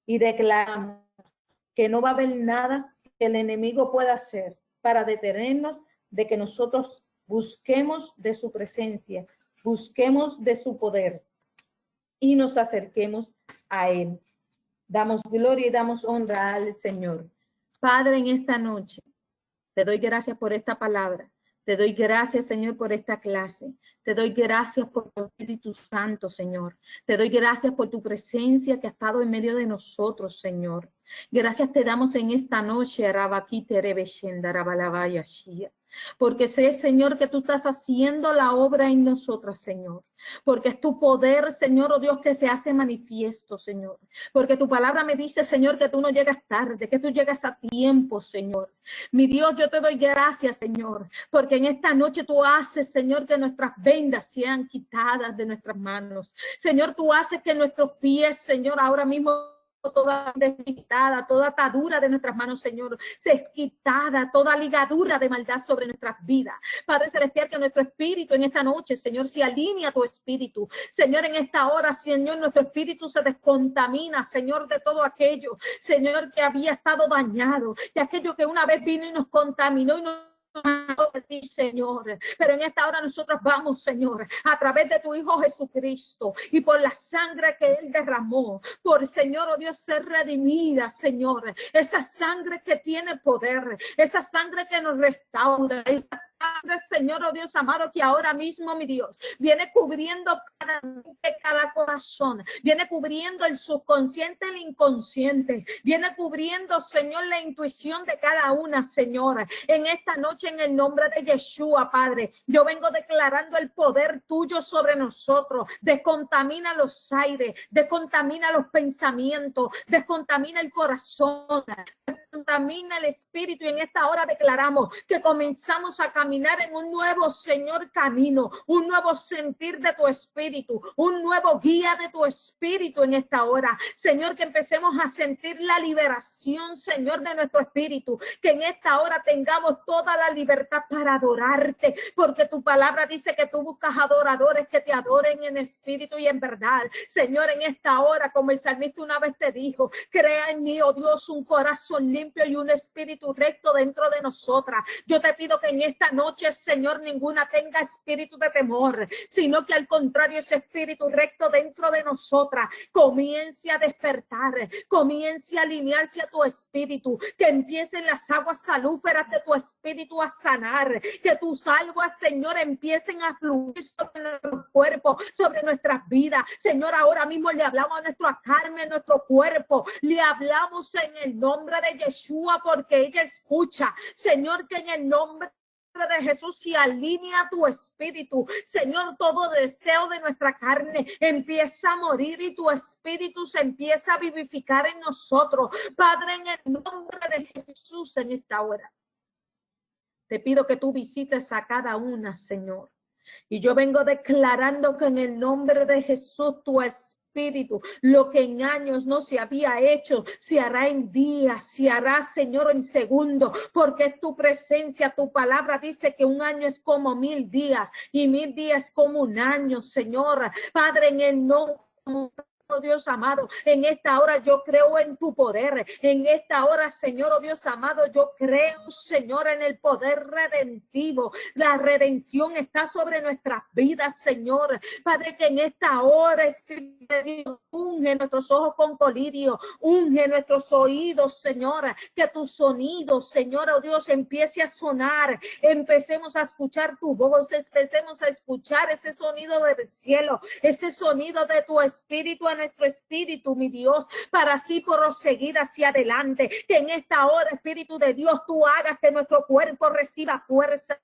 y declaramos que no va a haber nada que el enemigo pueda hacer para detenernos de que nosotros busquemos de su presencia, busquemos de su poder y nos acerquemos a él. Damos gloria y damos honra al Señor. Padre, en esta noche te doy gracias por esta palabra. Te doy gracias, Señor, por esta clase. Te doy gracias por tu Espíritu Santo, Señor. Te doy gracias por tu presencia que ha estado en medio de nosotros, Señor. Gracias te damos en esta noche, Rabakite Rebeshenda, Rabalabaya Shia. Porque sé, Señor, que tú estás haciendo la obra en nosotras, Señor. Porque es tu poder, Señor, oh Dios, que se hace manifiesto, Señor. Porque tu palabra me dice, Señor, que tú no llegas tarde, que tú llegas a tiempo, Señor. Mi Dios, yo te doy gracias, Señor, porque en esta noche tú haces, Señor, que nuestras vendas sean quitadas de nuestras manos. Señor, tú haces que nuestros pies, Señor, ahora mismo toda desquitada, toda atadura de nuestras manos, Señor, se es quitada, toda ligadura de maldad sobre nuestras vidas. Padre Celestial, que nuestro espíritu en esta noche, Señor, se alinea a tu espíritu. Señor, en esta hora, Señor, nuestro espíritu se descontamina, Señor, de todo aquello, Señor, que había estado dañado, de aquello que una vez vino y nos contaminó y nos ti, Señor, pero en esta hora nosotros vamos, Señor, a través de tu Hijo Jesucristo y por la sangre que Él derramó, por, Señor, oh Dios, ser redimida, Señor, esa sangre que tiene poder, esa sangre que nos restaura, esa sangre, Señor, oh Dios amado, que ahora mismo, mi Dios, viene cubriendo cada corazón, viene cubriendo el subconsciente, el inconsciente, viene cubriendo, Señor, la intuición de cada una, Señor, en esta noche, en el nombre de Yeshua, Padre, yo vengo declarando el poder tuyo sobre nosotros. Descontamina los aires, descontamina los pensamientos, descontamina el corazón, descontamina el espíritu. Y en esta hora declaramos que comenzamos a caminar en un nuevo, Señor, camino, un nuevo sentir de tu espíritu, un nuevo guía de tu espíritu en esta hora. Señor, que empecemos a sentir la liberación, Señor, de nuestro espíritu, que en esta hora tengamos toda la libertad para adorarte, porque tu palabra dice que tú buscas adoradores que te adoren en espíritu y en verdad. Señor, en esta hora, como el salmista una vez te dijo, crea en mí, oh Dios, un corazón limpio y un espíritu recto dentro de nosotras. Yo te pido que en esta noche, Señor, ninguna tenga espíritu de temor, sino que al contrario, ese espíritu recto dentro de nosotras comience a despertar, comience a alinearse a tu espíritu, que empiecen las aguas salúferas de tu espíritu a sanar, que tus aguas, Señor, empiecen a fluir sobre nuestro cuerpo, sobre nuestras vidas. Señor, ahora mismo le hablamos a nuestra carne, a nuestro cuerpo, le hablamos en el nombre de Yeshua, porque ella escucha. Señor, que en el nombre de Jesús se alinea tu espíritu, Señor, todo deseo de nuestra carne empieza a morir y tu espíritu se empieza a vivificar en nosotros, Padre, en el nombre de Jesús. En esta hora te pido que tú visites a cada una, Señor, y yo vengo declarando que en el nombre de Jesús tu espíritu, lo que en años no se había hecho, se hará en días, se hará, Señor, en segundos, porque es tu presencia. Tu palabra dice que un año es como 1000 días y 1000 días como un año, Señor. Padre, en el nombre, oh Dios amado, en esta hora yo creo en tu poder. En esta hora, Señor, oh Dios amado, yo creo, Señor, en el poder redentivo. La redención está sobre nuestras vidas, Señor. Padre, que en esta hora, Espíritu de Dios, unge nuestros ojos con colirio, unge nuestros oídos, Señor, que tu sonido, Señor, oh Dios, empiece a sonar. Empecemos a escuchar tu voz, empecemos a escuchar ese sonido del cielo, ese sonido de tu espíritu en nuestro espíritu, mi Dios, para así proseguir hacia adelante. Que en esta hora, Espíritu de Dios, tú hagas que nuestro cuerpo reciba fuerza.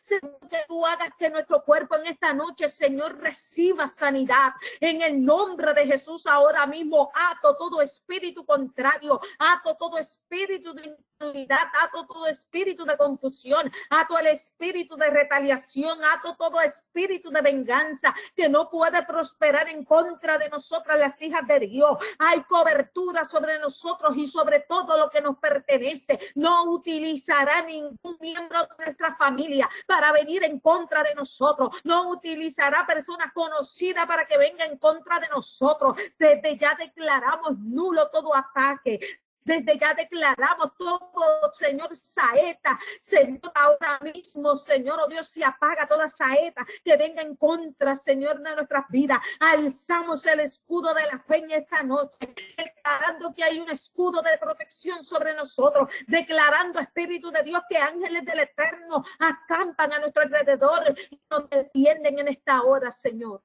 Señor, que tú hagas que nuestro cuerpo en esta noche, Señor, reciba sanidad. En el nombre de Jesús, ahora mismo ato todo espíritu contrario, ato todo espíritu de inmunidad, ato todo espíritu de confusión, ato el espíritu de retaliación, ato todo espíritu de venganza que no puede prosperar en contra de nosotras, las hijas de Dios. Hay cobertura sobre nosotros y sobre todo lo que nos pertenece. No utilizará ningún miembro de nuestra familia para venir en contra de nosotros. No utilizará personas conocidas para que venga en contra de nosotros. Desde ya declaramos nulo todo ataque. Desde ya declaramos todo, Señor, saeta, Señor, ahora mismo, Señor, oh Dios, se apaga toda saeta que venga en contra, Señor, de nuestras vidas. Alzamos el escudo de la fe en esta noche, declarando que hay un escudo de protección sobre nosotros, declarando, Espíritu de Dios, que ángeles del Eterno acampan a nuestro alrededor y nos defienden en esta hora, Señor.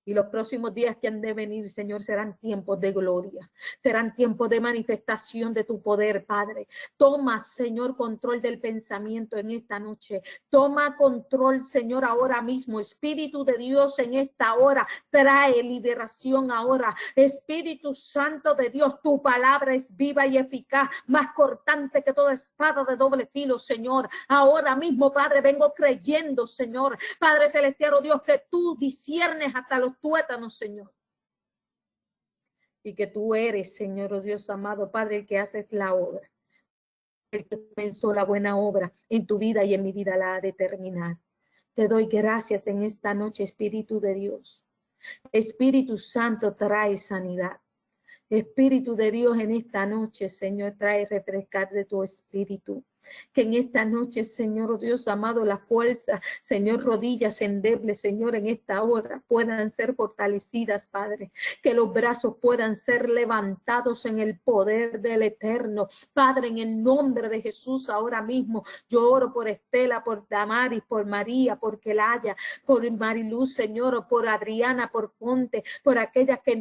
Y los próximos días que han de venir, Señor, serán tiempos de gloria, serán tiempos de manifestación de tu poder, Padre. Toma, Señor, control del pensamiento en esta noche. Toma control, Señor, ahora mismo. Espíritu de Dios, en esta hora, trae liberación ahora. Espíritu Santo de Dios, tu palabra es viva y eficaz, más cortante que toda espada de doble filo, Señor. Ahora mismo, Padre, vengo creyendo, Señor, Padre celestial, oh Dios, que tú disciernes hasta los tuétanos, Señor. Y que tú eres, Señor, oh Dios amado, Padre, el que haces la obra. El que comenzó la buena obra en tu vida y en mi vida la ha de terminar. Te doy gracias en esta noche, Espíritu de Dios. Espíritu Santo, trae sanidad. Espíritu de Dios, en esta noche, Señor, trae refrescar de tu espíritu. Que en esta noche, Señor, oh Dios amado, la fuerza, Señor, rodillas endebles, Señor, en esta hora puedan ser fortalecidas, Padre. Que los brazos puedan ser levantados en el poder del Eterno. Padre, en el nombre de Jesús, ahora mismo, yo oro por Estela, por Damaris, por María, por Kelaya, por Mariluz, Señor, por Adriana, por Fonte, por aquellas que